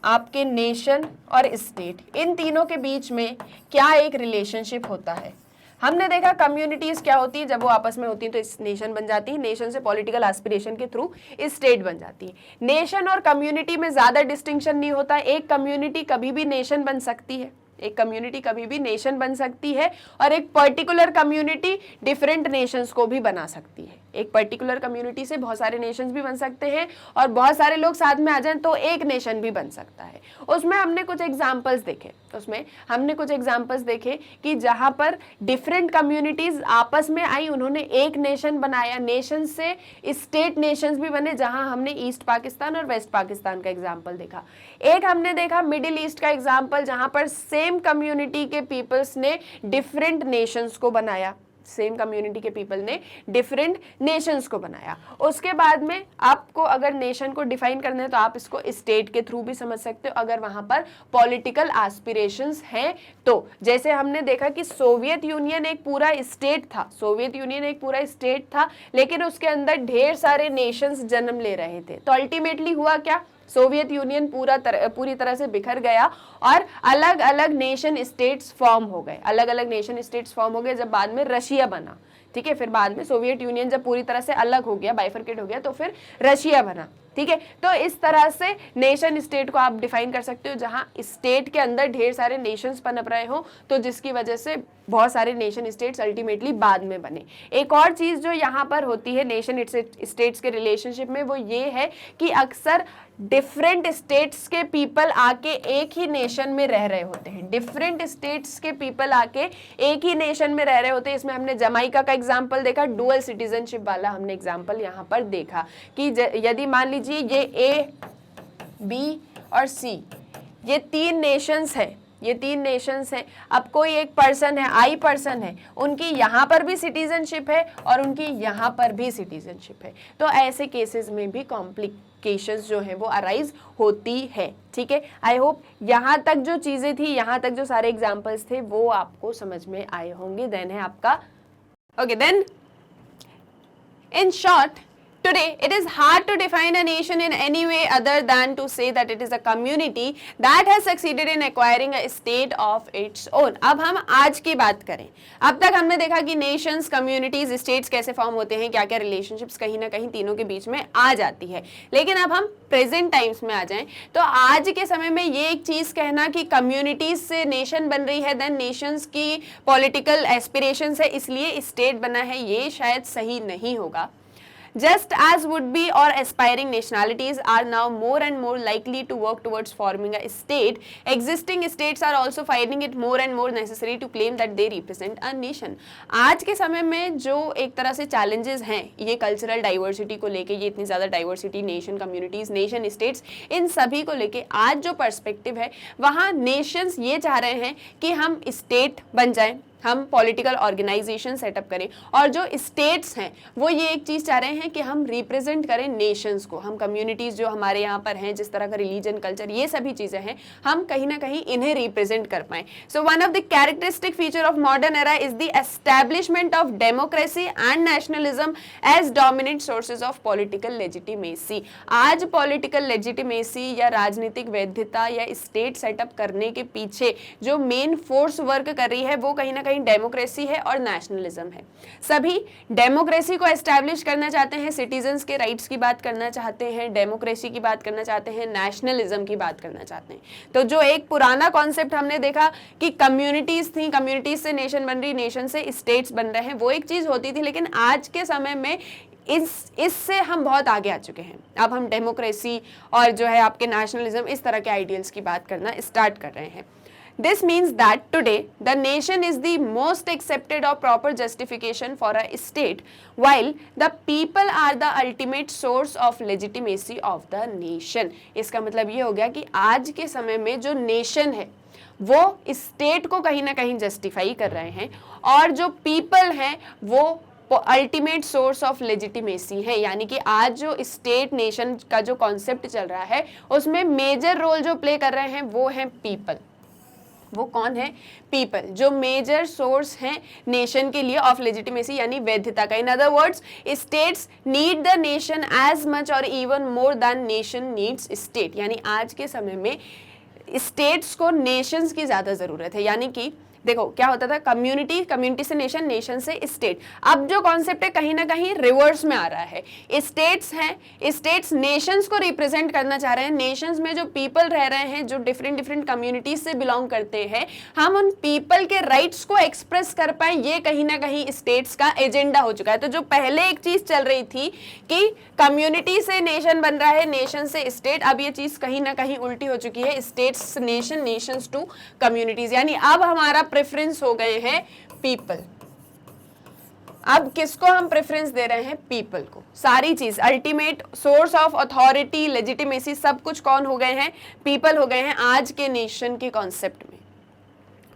Speaker 1: आपके नेशन और स्टेट, इन तीनों के बीच में क्या एक रिलेशनशिप होता है। हमने देखा कम्युनिटीज क्या होती है, जब वो आपस में होती हैं तो इस नेशन बन जाती है, नेशन से पॉलिटिकल एस्पिरेशन के थ्रू स्टेट बन जाती है। नेशन और कम्युनिटी में ज़्यादा डिस्टिंक्शन नहीं होता, एक कम्युनिटी कभी भी नेशन बन सकती है, एक कम्युनिटी कभी भी नेशन बन सकती है, और एक पर्टिकुलर कम्युनिटी डिफरेंट नेशंस को भी बना सकती है। एक पर्टिकुलर कम्युनिटी से बहुत सारे नेशंस भी बन सकते हैं, और बहुत सारे लोग साथ में आ जाएं तो एक नेशन भी बन सकता है। उसमें हमने कुछ एग्जांपल्स देखे, कि जहां पर डिफरेंट कम्युनिटीज आपस में आई, उन्होंने एक नेशन बनाया, नेशन से स्टेट नेशंस भी बने, जहां हमने ईस्ट पाकिस्तान और वेस्ट पाकिस्तान का एग्जाम्पल देखा। एक हमने देखा मिडिल ईस्ट का एग्जाम्पल, जहां पर सेम कम्युनिटी के पीपल्स ने डिफरेंट नेशंस को बनाया, सेम कम्युनिटी के पीपल ने डिफरेंट नेशंस को बनाया। उसके बाद में आपको अगर नेशन को डिफाइन करना है तो आप इसको स्टेट के थ्रू भी समझ सकते हो, अगर वहां पर पॉलिटिकल एस्पिरेशंस हैं तो। जैसे हमने देखा कि सोवियत यूनियन एक पूरा स्टेट था, लेकिन उसके अंदर ढेर सारे नेशंस जन्म ले रहे थे, तो अल्टीमेटली हुआ क्या, सोवियत यूनियन पूरी तरह से बिखर गया और अलग अलग नेशन स्टेट्स फॉर्म हो गए, जब बाद में रशिया बना। ठीक है, फिर बाद में सोवियत यूनियन जब पूरी तरह से अलग हो गया, बाइफरकेट हो गया, तो फिर रशिया बना। ठीक है, तो इस तरह से नेशन स्टेट को आप डिफाइन कर सकते हो, जहां स्टेट के अंदर ढेर सारे नेशंस पनप रहे हो, तो जिसकी वजह से बहुत सारे नेशन स्टेट्स अल्टीमेटली बाद में बने। एक और चीज जो यहाँ पर होती है नेशन स्टेट्स के रिलेशनशिप में, वो ये है कि अक्सर डिफरेंट स्टेट्स के पीपल आके एक ही नेशन में रह रहे होते हैं, इसमें हमने जमाइका का एग्जांपल देखा, डुअल सिटीजनशिप वाला हमने एग्जांपल यहाँ पर देखा कि यदि मान लीजिए ये ए, बी और सी, ये तीन नेशंस हैं, अब कोई एक पर्सन है, आई पर्सन है, उनकी यहाँ पर भी सिटीजनशिप है और उनकी यहाँ पर भी सिटीजनशिप है, तो ऐसे केसेस में भी कॉम्प्लिकेशंस जो है वो अराइज होती है। ठीक है, आई होप यहाँ तक जो चीजें थी, यहाँ तक जो सारे एग्जांपल्स थे वो आपको समझ में आए होंगे। देन है आपका okay, then in short, today it is hard to define a nation in any way other than to say that it is a community that has succeeded in acquiring a state of its own। अब हम आज की बात करें, अब तक हमने देखा कि नेशंस, कम्युनिटीज, स्टेट्स कैसे फॉर्म होते हैं, क्या क्या रिलेशनशिप्स कहीं ना कहीं तीनों के बीच में आ जाती है, लेकिन अब हम प्रेजेंट टाइम्स में आ जाएं तो आज के समय में ये एक चीज कहना कि कम्युनिटीज से नेशन बन रही है, देन नेशंस की पॉलिटिकल एस्पिरेशंस है इसलिए स्टेट बना है, ये शायद सही नहीं होगा। Just as would-be or aspiring nationalities are now more and more likely to work towards forming a state, existing states are also finding it more and more necessary to claim that they represent a nation। आज के समय में जो एक तरह से challenges हैं ये कल्चरल डाइवर्सिटी को लेके, ये इतनी ज़्यादा diversity, nation communities, nation states, इन सभी को लेके आज जो पर्सपेक्टिव है वहाँ नेशंस ये चाह रहे हैं कि हम स्टेट बन जाएं, हम पॉलिटिकल ऑर्गेनाइजेशन सेटअप करें, और जो स्टेट्स हैं वो ये एक चीज़ चाह रहे हैं कि हम रिप्रेजेंट करें नेशंस को, हम कम्युनिटीज़ जो हमारे यहाँ पर हैं, जिस तरह का रिलीजन, कल्चर, ये सभी चीज़ें हैं, हम कहीं ना कहीं इन्हें रिप्रेजेंट कर पाएँ। So one of the characteristic feature of modern era is the establishment of democracy and nationalism as dominant sources of political legitimacy. आज पॉलिटिकल लेजिटिमेसी या राजनीतिक वैधता या स्टेट सेटअप करने के पीछे जो मेन फोर्स वर्क कर रही है वो कहीं ना कहीं डेमोक्रेसी है और नेशनलिज्म है। सभी डेमोक्रेसी को एस्टैब्लिश करना चाहते हैं, सिटीजन्स के राइट्स की बात करना चाहते हैं, डेमोक्रेसी की बात करना चाहते हैं, नेशनलिज्म की बात करना चाहते हैं। तो जो एक पुराना कॉन्सेप्ट हमने देखा कि कम्युनिटीज थी, कम्युनिटीज से नेशन बन रही, नेशन से स्टेट्स बन रहे हैं, वो एक चीज होती थी, लेकिन आज के समय में इससे हम बहुत आगे आ चुके हैं। अब हम डेमोक्रेसी और जो है आपके नेशनलिज्म, इस तरह के आइडियल्स की बात करना स्टार्ट कर रहे हैं। This means that today the nation is the most accepted or proper justification for a state, while the people are the ultimate source of legitimacy of the nation. इसका मतलब ये हो गया कि आज के समय में जो नेशन है वो स्टेट को कहीं ना कहीं जस्टिफाई कर रहे हैं, और जो पीपल हैं वो अल्टीमेट सोर्स ऑफ लेजिटिमेसी है। यानी कि आज जो स्टेट नेशन का जो कॉन्सेप्ट चल रहा है उसमें मेजर रोल जो प्ले कर रहे हैं वो हैं पीपल। वो कौन है? पीपल, जो मेजर सोर्स हैं नेशन के लिए ऑफ लेजिटिमेसी यानी वैधता का। In other words, states need the nation as much और even more than nation needs state. यानी आज के समय में स्टेट्स को नेशंस की ज्यादा जरूरत है। यानी कि देखो क्या होता था, कम्युनिटी, कम्युनिटी से नेशन, नेशन से स्टेट। अब जो कॉन्सेप्ट है कहीं ना कहीं रिवर्स में आ रहा है। स्टेट्स हैं, स्टेट्स नेशंस को रिप्रेजेंट करना चाह रहे हैं। नेशंस में जो पीपल रह रहे हैं, जो डिफरेंट डिफरेंट कम्युनिटीज से बिलोंग करते हैं, हम उन पीपल के राइट्स को एक्सप्रेस कर पाए, ये कहीं ना कहीं स्टेट्स का एजेंडा हो चुका है। तो जो पहले एक चीज चल रही थी कि कम्युनिटी से नेशन बन रहा है, नेशन से स्टेट, अब ये चीज कहीं ना कहीं उल्टी हो चुकी है, states nation, nations to communities. यानी अब हमारा प्रेफरेंस हो गए हैं पीपल। अब किसको हम प्रेफरेंस दे रहे हैं? पीपल को। सारी चीज, ultimate source of authority, legitimacy, सब कुछ कौन हो गए हैं? पीपल हो गए हैं आज के नेशन के कॉन्सेप्ट में।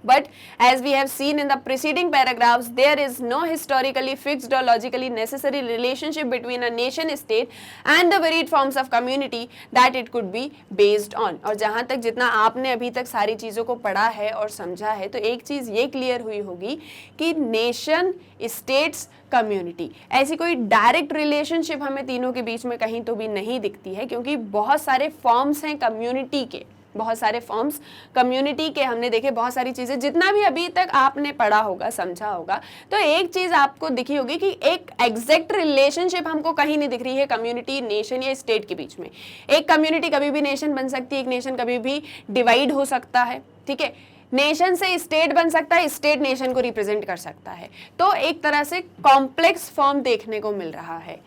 Speaker 1: But as we have seen in the preceding paragraphs, there is no historically fixed or logically necessary relationship between a nation state and the varied forms of community that it could be based on. और जहाँ तक जितना आपने अभी तक सारी चीज़ों को पढ़ा है और समझा है, तो एक चीज़ ये क्लियर हुई होगी कि नेशन, स्टेट्स, कम्युनिटी, ऐसी कोई डायरेक्ट रिलेशनशिप हमें तीनों के बीच में कहीं तो भी नहीं दिखती है, क्योंकि बहुत सारे फॉर्म्स हैं कम्युनिटी के, बहुत सारे फॉर्म्स कम्युनिटी के हमने देखे, बहुत सारी चीजें जितना भी अभी तक आपने पढ़ा होगा, समझा होगा, तो एक चीज आपको दिखी होगी कि एक एग्जैक्ट रिलेशनशिप हमको कहीं नहीं दिख रही है कम्युनिटी, नेशन या स्टेट के बीच में। एक कम्युनिटी कभी भी नेशन बन सकती है, एक नेशन कभी भी डिवाइड हो सकता है, ठीक है। नेशन से स्टेट बन सकता है, स्टेट नेशन को रिप्रेजेंट कर सकता है। तो एक तरह से कॉम्प्लेक्स फॉर्म देखने को मिल रहा है।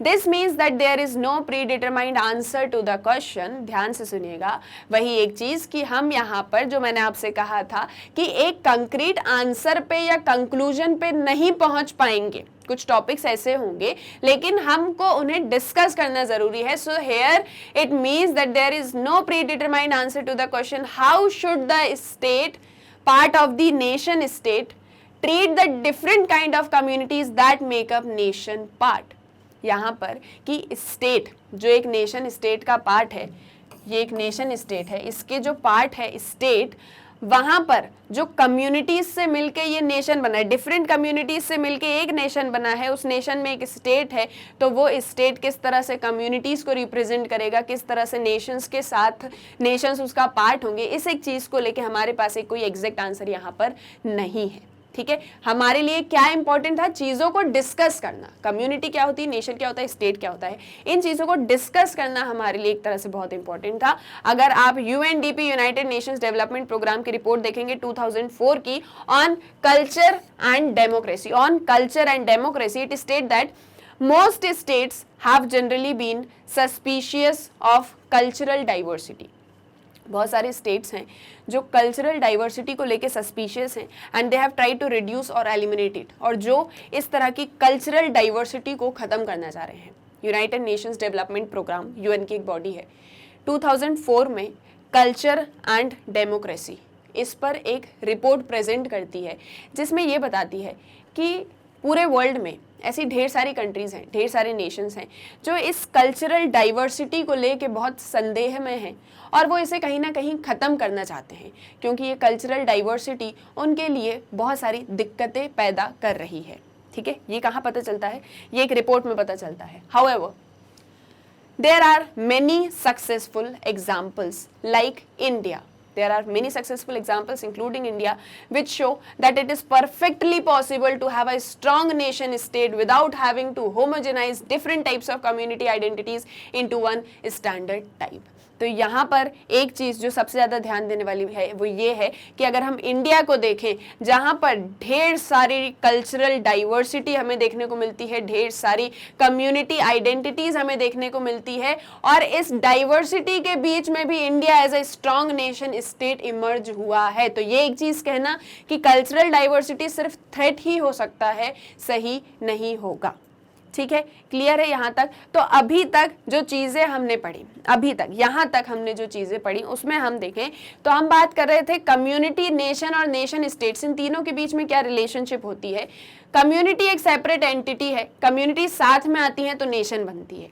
Speaker 1: This means that there is no predetermined answer to the question। ध्यान से सुनिएगा, वही एक चीज कि हम यहाँ पर जो मैंने आपसे कहा था कि एक कंक्रीट आंसर पे या कंक्लूजन पे नहीं पहुंच पाएंगे। कुछ टॉपिक्स ऐसे होंगे लेकिन हमको उन्हें डिस्कस करना जरूरी है। So here it means that there is no predetermined answer to the question how should the state, part of the nation state, treat the different kind of communities that make up nation part. यहाँ पर कि state जो एक nation state का part है, ये एक nation state है, इसके जो पार्ट है स्टेट, वहाँ पर जो कम्युनिटीज से मिलके ये नेशन बना है, डिफरेंट कम्युनिटीज से मिलके एक नेशन बना है, उस नेशन में एक स्टेट है, तो वो स्टेट किस तरह से कम्युनिटीज को रिप्रेजेंट करेगा, किस तरह से नेशंस के साथ नेशंस उसका पार्ट होंगे, इस एक चीज को लेके हमारे पास एक कोई एग्जैक्ट आंसर यहाँ पर नहीं है, ठीक है। हमारे लिए क्या इंपॉर्टेंट था? चीजों को डिस्कस करना। कम्युनिटी क्या होती है, नेशन क्या होता है, स्टेट क्या होता है, इन चीजों को डिस्कस करना हमारे लिए एक तरह से बहुत इंपॉर्टेंट था। अगर आप UNDP, United Nations development programme की रिपोर्ट देखेंगे 2004 की on culture and democracy, on culture and democracy, it state that most states have generally been suspicious of cultural diversity. बहुत सारे स्टेट्स हैं जो कल्चरल डाइवर्सिटी को लेके सस्पिशियस हैं and they have tried to reduce और एलिमिनेट इट, और जो इस तरह की कल्चरल डाइवर्सिटी को ख़त्म करना चाह रहे हैं। United Nations development programme, UN की एक बॉडी है, 2004 में कल्चर एंड डेमोक्रेसी इस पर एक रिपोर्ट प्रेजेंट करती है जिसमें ये बताती है कि पूरे वर्ल्ड में ऐसी ढेर सारी कंट्रीज़ हैं, ढेर सारे नेशंस हैं जो इस कल्चरल डाइवर्सिटी को लेके बहुत संदेह में हैं और वो इसे कहीं ना कहीं ख़त्म करना चाहते हैं, क्योंकि ये कल्चरल डाइवर्सिटी उनके लिए बहुत सारी दिक्कतें पैदा कर रही है, ठीक है। ये कहाँ पता चलता है? ये एक रिपोर्ट में पता चलता है। However there are many successful examples like India. There are many successful examples, including India, which show that it is perfectly possible to have a strong nation state without having to homogenize different types of community identities into one standard type. तो यहाँ पर एक चीज़ जो सबसे ज़्यादा ध्यान देने वाली है वो ये है कि अगर हम इंडिया को देखें, जहाँ पर ढेर सारी कल्चरल डाइवर्सिटी हमें देखने को मिलती है, ढेर सारी कम्युनिटी आइडेंटिटीज़ हमें देखने को मिलती है, और इस डाइवर्सिटी के बीच में भी India as a strong nation state emerge हुआ है। तो ये एक चीज़ कहना कि कल्चरल डाइवर्सिटी सिर्फ थ्रेट ही हो सकता है, सही नहीं होगा। ठीक है, क्लियर है यहाँ तक? तो अभी तक जो चीज़ें हमने पढ़ी, अभी तक यहाँ तक हमने जो चीज़ें पढ़ी उसमें हम देखें तो हम बात कर रहे थे कम्युनिटी, नेशन और नेशन स्टेट्स, इन तीनों के बीच में क्या रिलेशनशिप होती है। कम्युनिटी एक सेपरेट एंटिटी है, कम्युनिटी साथ में आती है तो नेशन बनती है।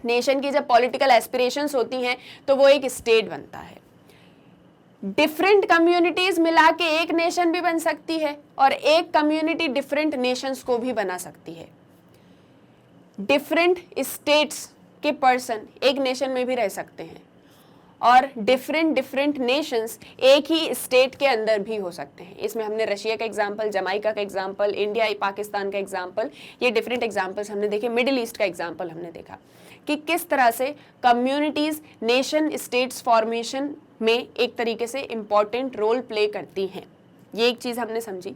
Speaker 1: नेशन की जब पॉलिटिकल एस्पिरेशंस होती हैं तो वो एक स्टेट बनता है। डिफरेंट कम्युनिटीज मिला के एक नेशन भी बन सकती है, और एक कम्युनिटी डिफरेंट नेशंस को भी बना सकती है। डिफरेंट स्टेट्स के पर्सन एक नेशन में भी रह सकते हैं, और डिफरेंट नेशंस एक ही स्टेट के अंदर भी हो सकते हैं। इसमें हमने रशिया का एग्जांपल, जमाइका का एग्जांपल, इंडिया पाकिस्तान का एग्जांपल, ये डिफरेंट एग्जांपल्स हमने देखे। मिडिल ईस्ट का एग्जांपल हमने देखा कि किस तरह से कम्युनिटीज नेशन स्टेट्स फॉर्मेशन में एक तरीके से इम्पॉर्टेंट रोल प्ले करती हैं। ये एक चीज़ हमने समझी।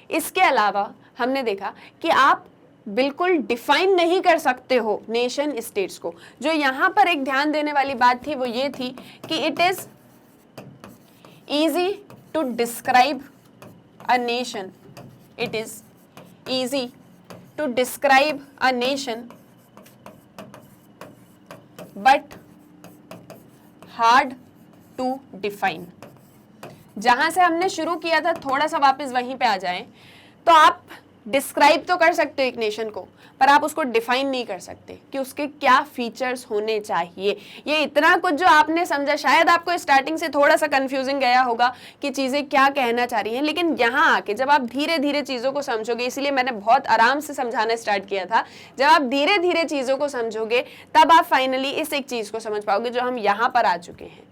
Speaker 1: इसके अलावा हमने देखा कि आप बिल्कुल डिफाइन नहीं कर सकते हो नेशन स्टेट्स को। जो यहाँ पर एक ध्यान देने वाली बात थी वो ये थी कि it is easy to describe a nation. It is easy to describe a nation, but hard to define. जहां से हमने शुरू किया था थोड़ा सा वापस वहीं पे आ जाएं, तो आप डिस्क्राइब तो कर सकते हो एक नेशन को, पर आप उसको डिफाइन नहीं कर सकते कि उसके क्या फीचर्स होने चाहिए। ये इतना कुछ जो आपने समझा, शायद आपको स्टार्टिंग से थोड़ा सा कंफ्यूजिंग गया होगा कि चीज़ें क्या कहना चाह रही हैं, लेकिन यहाँ आके जब आप धीरे धीरे चीज़ों को समझोगे, इसीलिए मैंने बहुत आराम से समझाना स्टार्ट किया था, जब आप धीरे धीरे चीज़ों को समझोगे तब आप फाइनली इस एक चीज़ को समझ पाओगे जो हम यहाँ पर आ चुके हैं,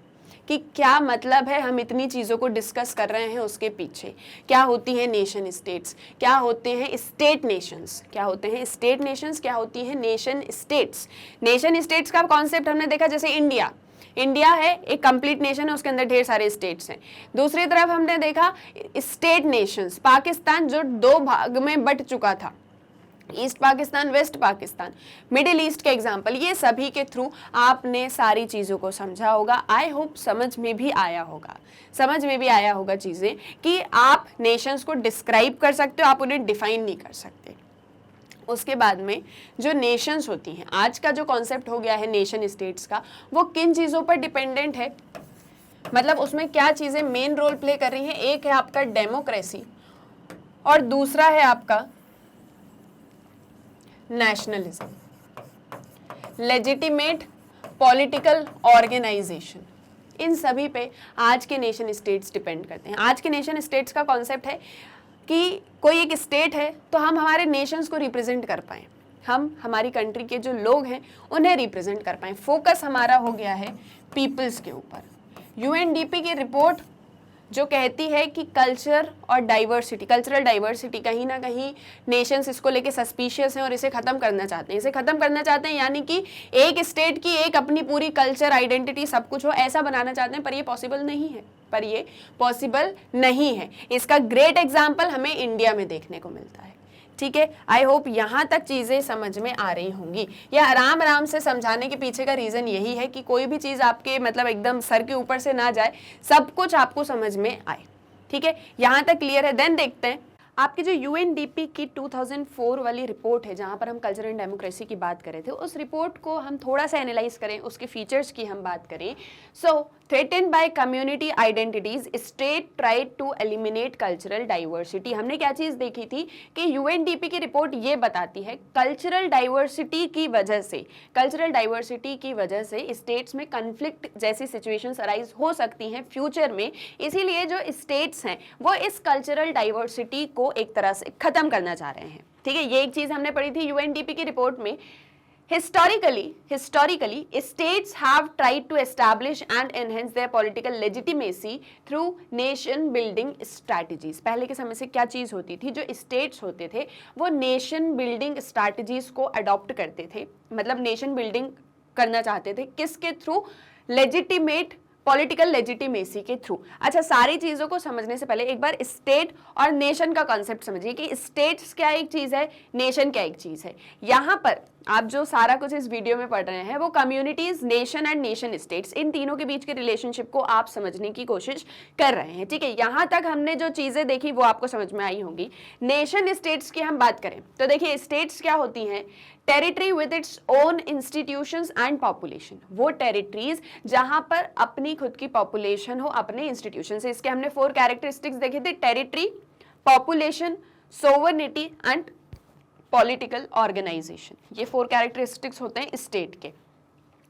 Speaker 1: कि क्या मतलब है हम इतनी चीज़ों को डिस्कस कर रहे हैं, उसके पीछे क्या होती है नेशन स्टेट्स, क्या होते हैं स्टेट नेशंस, क्या होते हैं स्टेट नेशंस, क्या होती है नेशन स्टेट्स। नेशन स्टेट्स का कॉन्सेप्ट हमने देखा, जैसे इंडिया है एक कंप्लीट नेशन है, उसके अंदर ढेर सारे स्टेट्स हैं। दूसरी तरफ हमने देखा स्टेट नेशंस, पाकिस्तान जो दो भाग में बट चुका था, east Pakistan, west Pakistan, middle east के एग्जाम्पल, ये सभी के थ्रू आपने सारी चीज़ों को समझा होगा। आई होप समझ में भी आया होगा चीज़ें कि आप नेशंस को डिस्क्राइब कर सकते हो, आप उन्हें डिफाइन नहीं कर सकते। उसके बाद में जो नेशंस होती हैं, आज का जो कॉन्सेप्ट हो गया है नेशन स्टेट्स का, वो किन चीज़ों पर डिपेंडेंट है, मतलब उसमें क्या चीज़ें मेन रोल प्ले कर रही हैं। एक है आपका डेमोक्रेसी और दूसरा है आपका नेशनलिज्म, लेजिटिमेट पॉलिटिकल ऑर्गेनाइजेशन। इन सभी पे आज के नेशन स्टेट्स डिपेंड करते हैं। आज के नेशन स्टेट्स का कॉन्सेप्ट है कि कोई एक स्टेट है तो हम हमारे नेशंस को रिप्रेजेंट कर पाएँ, हम हमारी कंट्री के जो लोग हैं उन्हें रिप्रेजेंट कर पाएँ। फोकस हमारा हो गया है पीपल्स के ऊपर। यूएनडीपी की रिपोर्ट जो कहती है कि कल्चरल डाइवर्सिटी कहीं ना कहीं नेशंस इसको लेके सस्पिशियस हैं और इसे ख़त्म करना चाहते हैं, यानी कि एक स्टेट की एक अपनी पूरी कल्चर, आइडेंटिटी, सब कुछ हो, ऐसा बनाना चाहते हैं, पर ये पॉसिबल नहीं है। इसका ग्रेट एग्जाम्पल हमें इंडिया में देखने को मिलता है। ठीक है, आई होप यहाँ तक चीज़ें समझ में आ रही होंगी। या आराम से समझाने के पीछे का रीज़न यही है कि कोई भी चीज़ आपके मतलब एकदम सर के ऊपर से ना जाए, सब कुछ आपको समझ में आए। ठीक है, यहाँ तक क्लियर है। देन देखते हैं आपकी जो यूएनडीपी की 2004 वाली रिपोर्ट है, जहाँ पर हम कल्चर एंड डेमोक्रेसी की बात कर रहे थे, उस रिपोर्ट को हम थोड़ा सा एनालाइज करें, उसके फीचर्स की हम बात करें। So threatened by community identities, state tried to eliminate cultural diversity. हमने क्या चीज़ देखी थी कि यूएनडीपी की रिपोर्ट ये बताती है कल्चरल डाइवर्सिटी की वजह से स्टेट्स में कन्फ्लिक्ट जैसी सिचुएशंस अराइज हो सकती हैं फ्यूचर में। इसीलिए जो स्टेट्स हैं वो इस कल्चरल डाइवर्सिटी को एक तरह से खत्म करना चाह रहे हैं। ठीक है, ये एक चीज हमने पढ़ी थी यूएनडीपी की रिपोर्ट में। Historically states have tried to establish and enhance their political legitimacy through nation building strategies. पहले के समय से क्या चीज होती थी, जो स्टेट्स होते थे वो नेशन बिल्डिंग स्ट्रैटेजीज को अडॉप्ट करते थे, मतलब नेशन बिल्डिंग करना चाहते थे, किसके थ्रू, लेजिटिमेट पॉलिटिकल लेजिटिमेसी के थ्रू। अच्छा, सारी चीजों को समझने से पहले एक बार स्टेट और नेशन का कॉन्सेप्ट समझिए कि स्टेट्स क्या एक चीज है, नेशन क्या एक चीज है। यहां पर आप जो सारा कुछ इस वीडियो में पढ़ रहे हैं वो communities, nation and nation states, इन तीनों के बीच के रिलेशनशिप को आप समझने की कोशिश कर रहे हैं, ठीक है। यहां तक हमने जो चीजें देखी वो आपको समझ में आई होंगी। नेशन स्टेट्स की हम बात करें तो देखिए स्टेट्स क्या होती हैं, territory with its own institutions and population, वो टेरिटरीज जहां पर अपनी खुद की पॉपुलेशन हो, अपने इंस्टीट्यूशन से। इसके हमने 4 कैरेक्टरिस्टिक्स देखे थे, territory, population, sovereignty and political organisation. ये 4 कैरेक्टरिस्टिक्स होते हैं स्टेट के।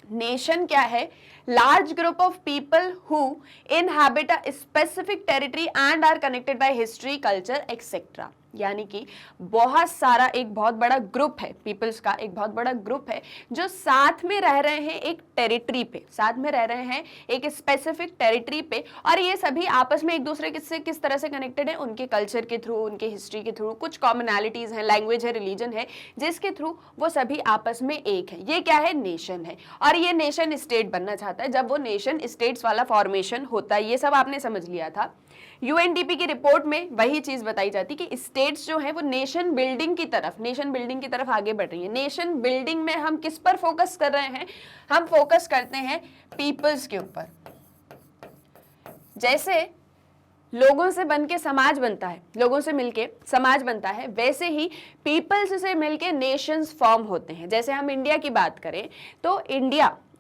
Speaker 1: नेशन क्या है, large group of people who inhabit a specific territory and are connected by history, culture etcetera. यानी कि बहुत सारा एक बहुत बड़ा ग्रुप है, पीपल्स का एक बहुत बड़ा ग्रुप है जो साथ में रह रहे हैं एक टेरिटरी पे, साथ में रह रहे हैं एक स्पेसिफिक टेरिटरी पे, और ये सभी आपस में एक दूसरे से किस तरह से कनेक्टेड है, उनके कल्चर के थ्रू, उनके हिस्ट्री के थ्रू, कुछ कॉमनैलिटीज हैं, लैंग्वेज है, रिलीजन है, जिसके थ्रू वो सभी आपस में एक है। ये क्या है, नेशन है। और ये नेशन स्टेट बनना चाहता है जब वो नेशन स्टेट्स वाला फॉर्मेशन होता है। ये सब आपने समझ लिया था। यूएनडीपी की रिपोर्ट में वही चीज बताई जाती कि स्टेट्स जो है वो नेशन बिल्डिंग की तरफ आगे बढ़ रही है। नेशन बिल्डिंग में हम किस पर फोकस कर रहे हैं, हम फोकस करते हैं पीपल्स के ऊपर। जैसे लोगों से बनके समाज बनता है, लोगों से मिलके समाज बनता है, वैसे ही पीपल्स से मिलके नेशंस फॉर्म होते हैं। जैसे हम इंडिया की बात करें तो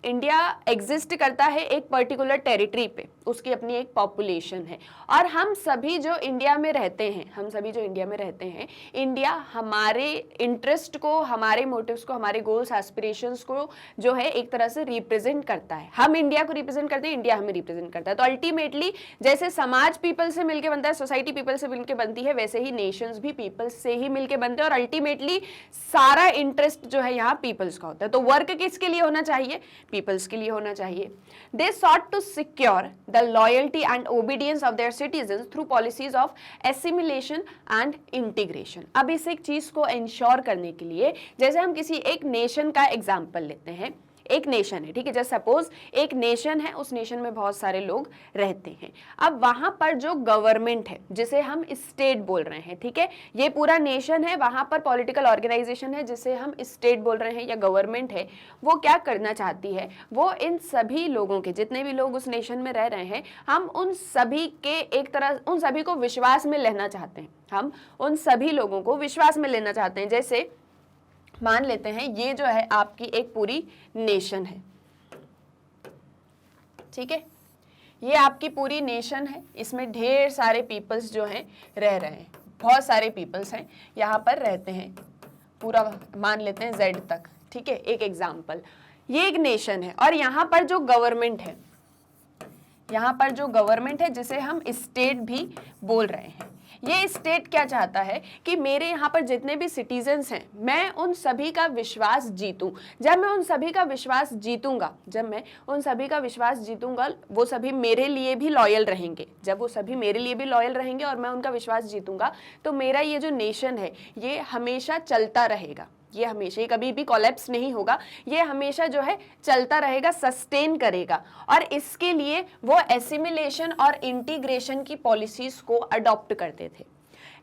Speaker 1: इंडिया एग्जिस्ट करता है एक पर्टिकुलर टेरिटरी पे, उसकी अपनी एक पॉपुलेशन है। और हम सभी जो इंडिया में रहते हैं, इंडिया हमारे इंटरेस्ट को, हमारे मोटिव्स को, हमारे गोल्स, एस्पिरेशंस को जो है एक तरह से रिप्रेजेंट करता है। हम इंडिया को रिप्रेजेंट करते हैं, इंडिया हमें रिप्रेजेंट करता है। तो अल्टीमेटली जैसे समाज पीपल से मिलकर बनता है, सोसाइटी पीपल से मिलकर बनती है, वैसे ही नेशंस भी पीपल्स से ही मिलकर बनते हैं। और अल्टीमेटली सारा इंटरेस्ट जो है यहाँ पीपल्स का होता है। तो वर्क किसके लिए होना चाहिए, पीपल्स के लिए होना चाहिए। दे sought to secure the loyalty and obedience of their citizens through policies of assimilation and integration। अब इस एक चीज को इंश्योर करने के लिए, जैसे हम किसी एक नेशन का एग्जाम्पल लेते हैं, एक नेशन है, ठीक है, जैसे सपोज एक नेशन है, उस नेशन में बहुत सारे लोग रहते हैं। अब वहां पर जो गवर्नमेंट है, जिसे हम स्टेट बोल रहे हैं, ठीक है, ये पूरा नेशन है, वहां पर पॉलिटिकल ऑर्गेनाइजेशन है जिसे हम स्टेट बोल रहे हैं या गवर्नमेंट है, वो क्या करना चाहती है, वो इन सभी लोगों के, जितने भी लोग उस नेशन में रह रहे हैं, हम उन सभी के एक तरह, उन सभी को विश्वास में लेना चाहते हैं। हम उन सभी लोगों को विश्वास में लेना चाहते हैं। जैसे मान लेते हैं ये जो है आपकी एक पूरी नेशन है, ठीक है, ये आपकी पूरी नेशन है, इसमें ढेर सारे पीपल्स जो हैं रह रहे हैं, बहुत सारे पीपल्स हैं यहाँ पर रहते हैं, पूरा मान लेते हैं Z तक, ठीक है, एक एग्जाम्पल। ये एक नेशन है और यहाँ पर जो गवर्नमेंट है, यहाँ पर जो गवर्नमेंट है जिसे हम स्टेट भी बोल रहे हैं, ये स्टेट क्या चाहता है कि मेरे यहाँ पर जितने भी सिटीजन्स हैं, मैं उन सभी का विश्वास जीतूं। जब मैं उन सभी का विश्वास जीतूंगा, वो सभी मेरे लिए भी लॉयल रहेंगे। जब वो सभी मेरे लिए भी लॉयल रहेंगे और मैं उनका विश्वास जीतूंगा, तो मेरा ये जो नेशन है ये हमेशा चलता रहेगा, ये हमेशा, ये कभी भी कोलैप्स नहीं होगा, ये हमेशा जो है चलता रहेगा, सस्टेन करेगा। और इसके लिए वो एसिमिलेशन और इंटीग्रेशन की पॉलिसीज को अडॉप्ट करते थे।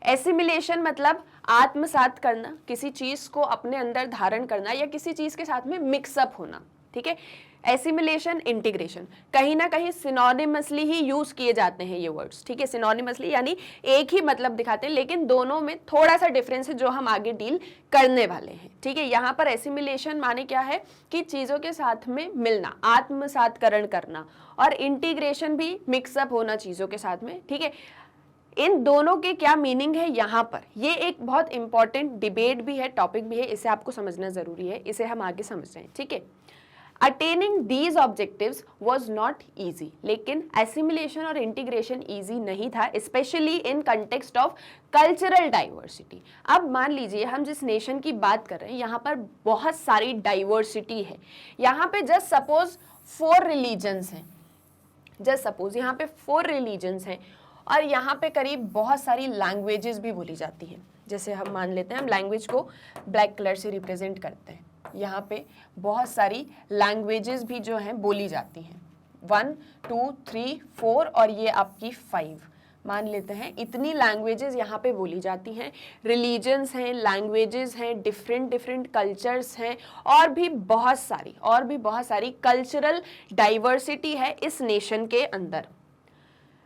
Speaker 1: एसिमिलेशन मतलब आत्मसात करना, किसी चीज को अपने अंदर धारण करना या किसी चीज के साथ में मिक्सअप होना, ठीक है। एसिमिलेशन, इंटीग्रेशन कहीं ना कहीं सिनोनिमसली ही यूज किए जाते हैं ये वर्ड्स, ठीक है, सिनोनिमसली यानी एक ही मतलब दिखाते हैं, लेकिन दोनों में थोड़ा सा डिफरेंस है जो हम आगे डील करने वाले हैं, ठीक है। यहाँ पर एसिमिलेशन माने क्या है कि चीजों के साथ में मिलना, आत्मसातकरण करना, और इंटीग्रेशन भी मिक्सअप होना चीजों के साथ में, ठीक है। इन दोनों के क्या मीनिंग है यहाँ पर, ये एक बहुत इंपॉर्टेंट डिबेट भी है, टॉपिक भी है, इसे आपको समझना जरूरी है, इसे हम आगे समझ रहे हैं, ठीक है। Attaining these objectives was not easy, लेकिन assimilation और integration easy नहीं था, especially in context of cultural diversity। अब मान लीजिए हम जिस नेशन की बात कर रहे हैं, यहाँ पर बहुत सारी डाइवर्सिटी है। यहाँ पे जस्ट सपोज 4 रिलीजन्स हैं, जस्ट सपोज यहाँ पे 4 रिलीजन्स हैं, और यहाँ पे करीब बहुत सारी लैंग्वेजेस भी बोली जाती हैं। जैसे हम मान लेते हैं, हम लैंग्वेज को ब्लैक कलर से रिप्रेजेंट करते हैं, यहाँ पे बहुत सारी लैंग्वेजेस भी जो हैं बोली जाती हैं, 1 2 3 4 और ये आपकी 5 मान लेते हैं। इतनी लैंग्वेजेस यहाँ पे बोली जाती हैं, रिलीजन्स हैं, लैंग्वेजेस हैं, डिफरेंट कल्चर्स हैं, और भी बहुत सारी कल्चरल डाइवर्सिटी है इस नेशन के अंदर।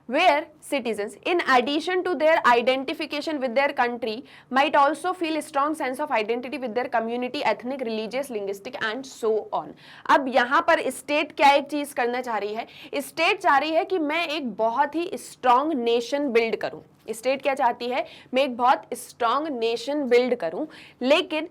Speaker 1: Where citizens, in addition to their identification with their country, might also feel a strong sense of identity with their community, ethnic, religious, linguistic and so on. अब यहाँ पर स्टेट क्या एक चीज करना चाह रही है? स्टेट चाह रही है कि मैं एक बहुत ही स्ट्रॉन्ग नेशन बिल्ड करूं। स्टेट क्या चाहती है? मैं एक बहुत स्ट्रॉन्ग नेशन बिल्ड करूं, लेकिन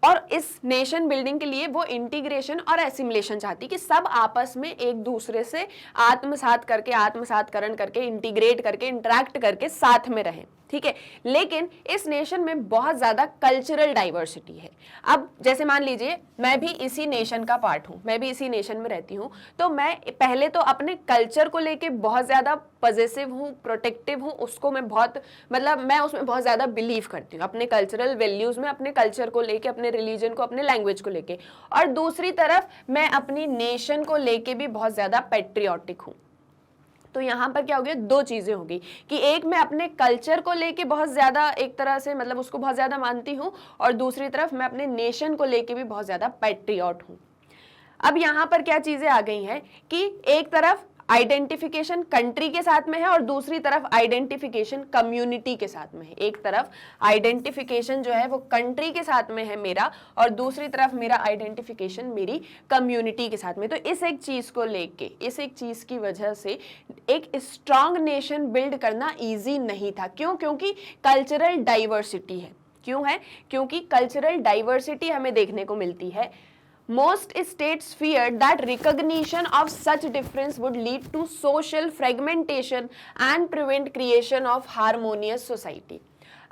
Speaker 1: और इस नेशन बिल्डिंग के लिए वो इंटीग्रेशन और एसिमिलेशन चाहती कि सब आपस में एक दूसरे से आत्मसातकरण करके इंटीग्रेट करके इंटरेक्ट करके साथ में रहें, ठीक है। लेकिन इस नेशन में बहुत ज़्यादा कल्चरल डाइवर्सिटी है। अब जैसे मान लीजिए मैं भी इसी नेशन का पार्ट हूँ, मैं भी इसी नेशन में रहती हूँ, तो मैं पहले तो अपने कल्चर को लेके बहुत ज़्यादा पॉजिटिव हूँ, प्रोटेक्टिव हूँ, उसको मैं बहुत मैं उसमें बहुत ज़्यादा बिलीव करती हूँ, अपने कल्चरल वैल्यूज़ में, अपने कल्चर को लेके, अपने रिलीजन को, अपने लैंग्वेज को लेके। और दूसरी तरफ मैं अपनी नेशन को लेके भी बहुत ज़्यादा पैट्रियोटिक हूँ। तो यहाँ पर क्या हो गया? दो चीज़ें हो गई कि एक मैं अपने कल्चर को लेके बहुत ज़्यादा एक तरह से उसको बहुत ज़्यादा मानती हूँ, और दूसरी तरफ मैं अपने नेशन को लेके भी बहुत ज़्यादा पैट्रियट हूँ। अब यहाँ पर क्या चीज़ें आ गई हैं कि एक तरफ आइडेंटिफिकेशन कंट्री के साथ में है और दूसरी तरफ आइडेंटिफिकेशन कम्युनिटी के साथ में है। एक तरफ आइडेंटिफिकेशन जो है वो कंट्री के साथ में है मेरा, और दूसरी तरफ मेरा आइडेंटिफिकेशन मेरी कम्युनिटी के साथ में। तो इस एक चीज़ को लेके, इस एक चीज़ की वजह से एक स्ट्रॉन्ग नेशन बिल्ड करना ईजी नहीं था। क्यों? क्योंकि कल्चरल डाइवर्सिटी है। क्यों है? क्योंकि कल्चरल डाइवर्सिटी हमें देखने को मिलती है। Most states feared that recognition of such difference would lead to social fragmentation and prevent creation of harmonious society.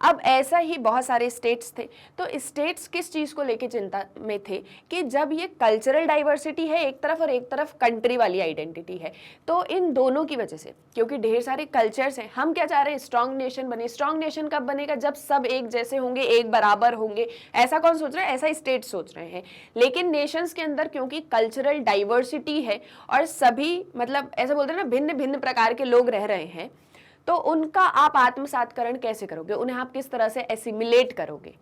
Speaker 1: अब ऐसा ही बहुत सारे स्टेट्स थे। तो स्टेट्स किस चीज़ को लेके चिंता में थे कि जब ये कल्चरल डाइवर्सिटी है एक तरफ और एक तरफ कंट्री वाली आइडेंटिटी है, तो इन दोनों की वजह से, क्योंकि ढेर सारे कल्चर्स हैं, हम क्या चाह रहे हैं? स्ट्रॉन्ग नेशन बने। स्ट्रॉन्ग नेशन कब बनेगा? जब सब एक जैसे होंगे, एक बराबर होंगे। ऐसा कौन सोच रहा है? ऐसा स्टेट सोच रहे हैं। लेकिन नेशंस के अंदर क्योंकि कल्चरल डाइवर्सिटी है और सभी ऐसा बोलते हैं ना, भिन्न भिन्न प्रकार के लोग रह रहे हैं, तो उनका आप आत्मसातकरण कैसे करोगे? उन्हें आप किस तरह से एसिमिलेट करोगे?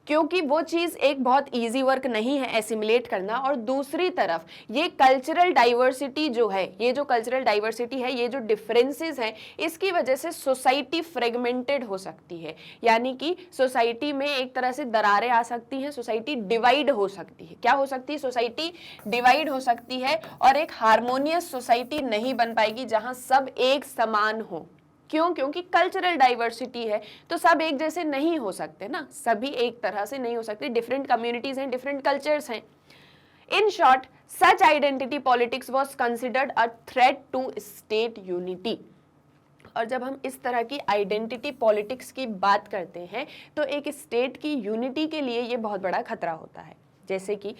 Speaker 1: क्योंकि वो चीज़ एक बहुत इजी वर्क नहीं है एसिमिलेट करना। और दूसरी तरफ ये कल्चरल डाइवर्सिटी जो है, ये जो कल्चरल डाइवर्सिटी है, ये जो डिफरेंसेस हैं, इसकी वजह से सोसाइटी फ्रेगमेंटेड हो सकती है। यानी कि सोसाइटी में एक तरह से दरारें आ सकती हैं, सोसाइटी डिवाइड हो सकती है। क्या हो सकती है? सोसाइटी डिवाइड हो सकती है और एक हार्मोनियस सोसाइटी नहीं बन पाएगी जहां सब एक समान हो। क्यों? क्योंकि कल्चरल डाइवर्सिटी है, तो सब एक जैसे नहीं हो सकते ना, सभी एक तरह से नहीं हो सकते। डिफरेंट कम्युनिटीज हैं, डिफरेंट कल्चर्स हैं। In short, such identity politics was considered a threat to state unity. और जब हम इस तरह की आइडेंटिटी पॉलिटिक्स की बात करते हैं तो एक स्टेट की यूनिटी के लिए ये बहुत बड़ा खतरा होता है। जैसे कि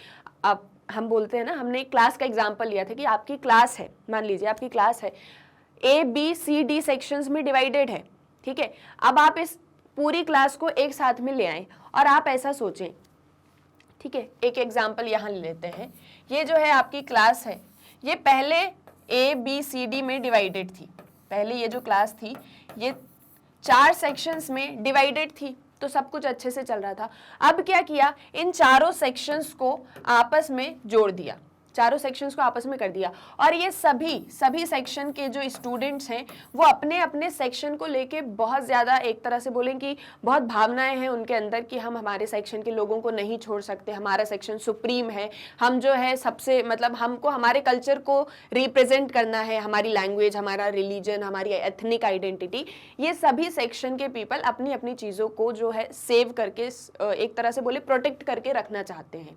Speaker 1: अब हम बोलते हैं ना, हमने क्लास का एग्जाम्पल लिया था कि आपकी क्लास है, मान लीजिए आपकी क्लास है, A, B, C, D sections में डिवाइडेड है, ठीक है। अब आप इस पूरी क्लास को एक साथ में ले आए और आप ऐसा सोचें, ठीक है। एक एग्जाम्पल यहाँ ले लेते हैं। ये जो है आपकी क्लास है, ये पहले A, B, C, D में डिवाइडेड थी। पहले ये जो क्लास थी ये 4 सेक्शंस में डिवाइडेड थी, तो सब कुछ अच्छे से चल रहा था। अब क्या किया? इन चारों सेक्शंस को आपस में जोड़ दिया, चारों सेक्शंस को आपस में कर दिया, और ये सभी सेक्शन के जो स्टूडेंट्स हैं वो अपने अपने सेक्शन को लेके बहुत ज़्यादा एक तरह से बोलें कि बहुत भावनाएं हैं उनके अंदर कि हम हमारे सेक्शन के लोगों को नहीं छोड़ सकते, हमारा सेक्शन सुप्रीम है, हम जो है सबसे हमको हमारे कल्चर को रिप्रेजेंट करना है, हमारी लैंग्वेज, हमारा रिलीजन, हमारी एथनिक आइडेंटिटी। ये सभी सेक्शन के पीपल अपनी अपनी चीज़ों को जो है सेव करके एक तरह से बोले प्रोटेक्ट करके रखना चाहते हैं।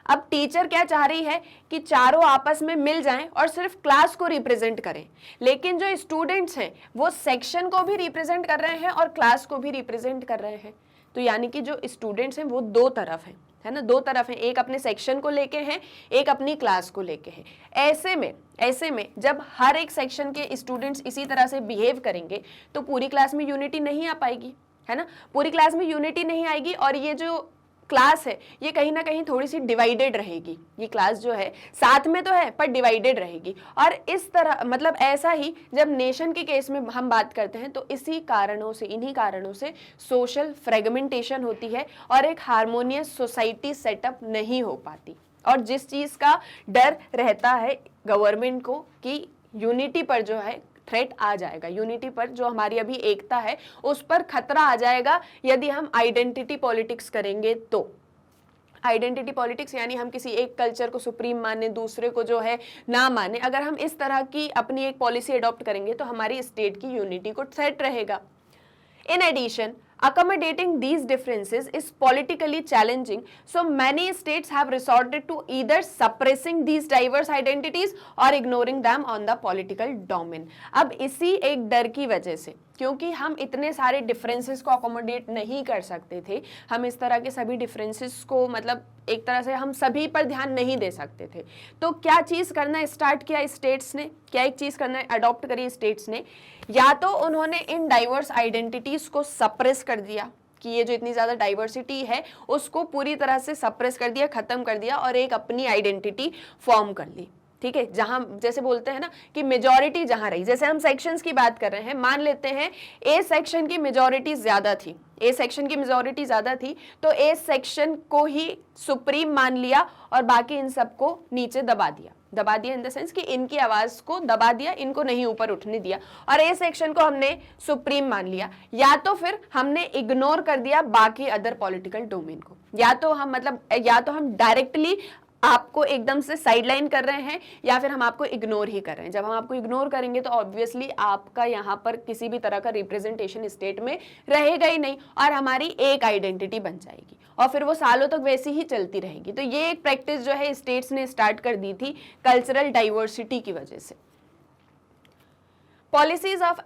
Speaker 1: अब टीचर क्या चाह रही है कि चारों आपस में मिल जाएं और सिर्फ क्लास को रिप्रेजेंट करें, लेकिन जो स्टूडेंट्स हैं वो सेक्शन को भी रिप्रेजेंट कर रहे हैं और क्लास को भी रिप्रेजेंट कर रहे हैं। तो यानी कि जो स्टूडेंट्स हैं वो दो तरफ हैं, है ना, दो तरफ हैं, एक अपने सेक्शन को लेके हैं, एक अपनी क्लास को लेके हैं। ऐसे में जब हर एक सेक्शन के स्टूडेंट्स इसी तरह से बिहेव करेंगे तो पूरी क्लास में यूनिटी नहीं आ पाएगी, है ना, पूरी क्लास में यूनिटी नहीं आएगी। और ये जो क्लास है ये कहीं ना कहीं थोड़ी सी डिवाइडेड रहेगी। ये क्लास जो है साथ में तो है पर डिवाइडेड रहेगी। और इस तरह मतलब ऐसा ही जब नेशन के केस में हम बात करते हैं तो इन्हीं कारणों से सोशल फ्रेगमेंटेशन होती है और एक हार्मोनियस सोसाइटी सेटअप नहीं हो पाती। और जिस चीज़ का डर रहता है गवर्नमेंट को कि यूनिटी पर जो है थ्रेट आ जाएगा, यूनिटी पर जो हमारी अभी एकता है उस पर खतरा आ जाएगा यदि हम आइडेंटिटी पॉलिटिक्स करेंगे। तो आइडेंटिटी पॉलिटिक्स यानी हम किसी एक कल्चर को सुप्रीम माने, दूसरे को जो है ना माने, अगर हम इस तरह की अपनी एक पॉलिसी अडॉप्ट करेंगे तो हमारी स्टेट की यूनिटी को थ्रेट रहेगा। In addition, accommodating these differences is politically challenging, so many states have resorted to either suppressing these diverse identities or ignoring them on the political domain. अब इसी एक डर की वजह से, क्योंकि हम इतने सारे डिफरेंसेस को अकोमोडेट नहीं कर सकते थे, हम इस तरह के सभी डिफरेंसेस को मतलब एक तरह से हम सभी पर ध्यान नहीं दे सकते थे, तो क्या चीज़ करना स्टार्ट किया स्टेट्स ने, क्या एक चीज़ करना अडॉप्ट करी स्टेट्स ने, या तो उन्होंने इन डाइवर्स आइडेंटिटीज़ को सप्रेस कर दिया कि ये जो इतनी ज़्यादा डाइवर्सिटी है उसको पूरी तरह से सप्रेस कर दिया, ख़त्म कर दिया और एक अपनी आइडेंटिटी फॉर्म कर ली। ठीक है, जहां जैसे बोलते हैं ना कि मेजॉरिटी जहां रही, जैसे हम सेक्शंस की बात कर रहे हैं, मान लेते हैं ए सेक्शन की मेजॉरिटी ज्यादा थी, ए सेक्शन की मेजॉरिटी ज्यादा थी तो ए सेक्शन को ही सुप्रीम मान लिया और बाकी इन सबको नीचे दबा दिया इन द सेंस कि इनकी आवाज को दबा दिया, इनको नहीं ऊपर उठने दिया और ए सेक्शन को हमने सुप्रीम मान लिया, या तो फिर हमने इग्नोर कर दिया बाकी अदर पॉलिटिकल डोमेन को, या तो हम डायरेक्टली आपको एकदम से साइडलाइन कर रहे हैं या फिर हम आपको इग्नोर ही कर रहे हैं। जब हम आपको इग्नोर करेंगे तो ऑब्वियसली आपका यहाँ पर किसी भी तरह का रिप्रेजेंटेशन स्टेट में रहेगा ही नहीं और हमारी एक आइडेंटिटी बन जाएगी और फिर वो सालों तक वैसी ही चलती रहेगी। तो ये एक प्रैक्टिस जो है स्टेट्स ने स्टार्ट कर दी थी कल्चरल डाइवर्सिटी की वजह से। Policies of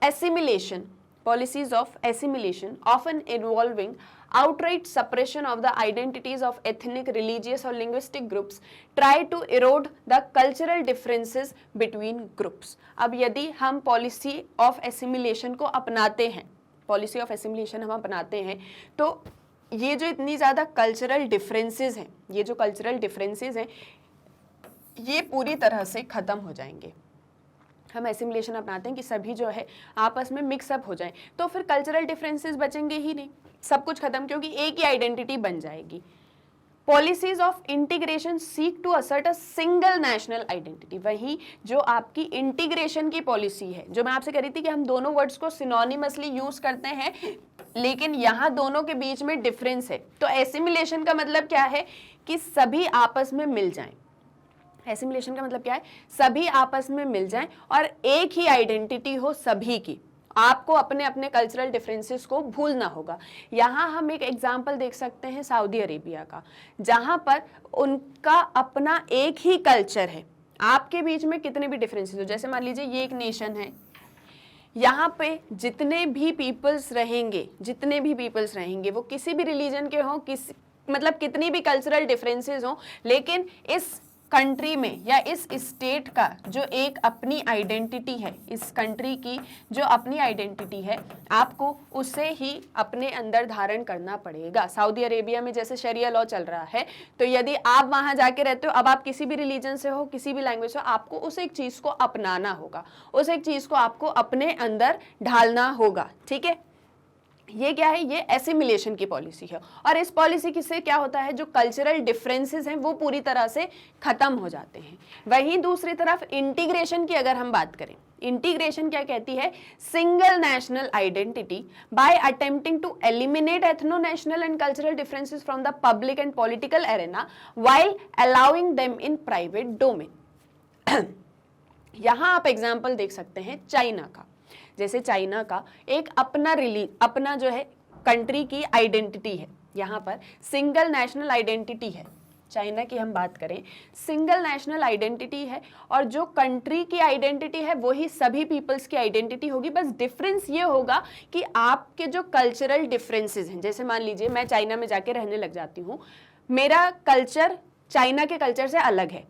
Speaker 1: assimilation often involving outright suppression of the identities of ethnic, religious or linguistic groups try to erode the cultural differences between groups. अब यदि हम policy of assimilation को अपनाते हैं, policy of assimilation हम अपनाते हैं तो ये जो इतनी ज़्यादा cultural differences हैं, ये जो cultural differences हैं ये पूरी तरह से ख़त्म हो जाएंगे। हम एसिमिलेशन अपनाते हैं कि सभी जो है आपस में मिक्सअप हो जाएं, तो फिर कल्चरल डिफरेंसेस बचेंगे ही नहीं, सब कुछ खत्म, क्योंकि एक ही आइडेंटिटी बन जाएगी। Policies of integration seek to assert a single national identity, वही जो आपकी इंटीग्रेशन की पॉलिसी है, जो मैं आपसे कह रही थी कि हम दोनों वर्ड्स को सिनोनिमसली यूज करते हैं लेकिन यहाँ दोनों के बीच में डिफरेंस है। तो एसिमिलेशन का मतलब क्या है कि सभी आपस में मिल जाएं। एसिमिलेशन का मतलब क्या है, सभी आपस में मिल जाएं और एक ही आइडेंटिटी हो सभी की। आपको अपने अपने कल्चरल डिफरेंसेस को भूलना होगा। यहाँ हम एक एग्जांपल देख सकते हैं सऊदी अरेबिया का, जहाँ पर उनका अपना एक ही कल्चर है, आपके बीच में कितने भी डिफरेंसेस हो। जैसे मान लीजिए ये एक नेशन है, यहाँ पे जितने भी पीपल्स रहेंगे वो किसी भी रिलीजन के हों, मतलब कितनी भी कल्चरल डिफरेंसेस हों, लेकिन इस कंट्री में या इस स्टेट का जो एक अपनी आइडेंटिटी है, इस कंट्री की जो अपनी आइडेंटिटी है, आपको उसे ही अपने अंदर धारण करना पड़ेगा। सऊदी अरेबिया में जैसे शरिया लॉ चल रहा है, तो यदि आप वहां जाके रहते हो, अब आप किसी भी रिलीजन से हो, किसी भी लैंग्वेज से हो, आपको उस एक चीज को अपनाना होगा, उस एक चीज को आपको अपने अंदर ढालना होगा। ठीक है, ये क्या है, ये एसिमिलेशन की पॉलिसी है। और इस पॉलिसी से क्या होता है, जो कल्चरल डिफरेंसेस हैं वो पूरी तरह से खत्म हो जाते हैं। वहीं दूसरी तरफ इंटीग्रेशन की अगर हम बात करें, इंटीग्रेशन क्या कहती है, single national identity by attempting to eliminate ethno national and cultural differences from the public and political arena while allowing them in private domain. यहां आप एग्जाम्पल देख सकते हैं चाइना का। जैसे चाइना का एक अपना जो है कंट्री की आइडेंटिटी है, यहाँ पर सिंगल नेशनल आइडेंटिटी है। चाइना की हम बात करें, सिंगल नेशनल आइडेंटिटी है और जो कंट्री की आइडेंटिटी है वही सभी पीपल्स की आइडेंटिटी होगी। बस डिफरेंस ये होगा कि आपके जो कल्चरल डिफरेंसेस हैं, जैसे मान लीजिए मैं चाइना में जाके रहने लग जाती हूँ, मेरा कल्चर चाइना के कल्चर से अलग है,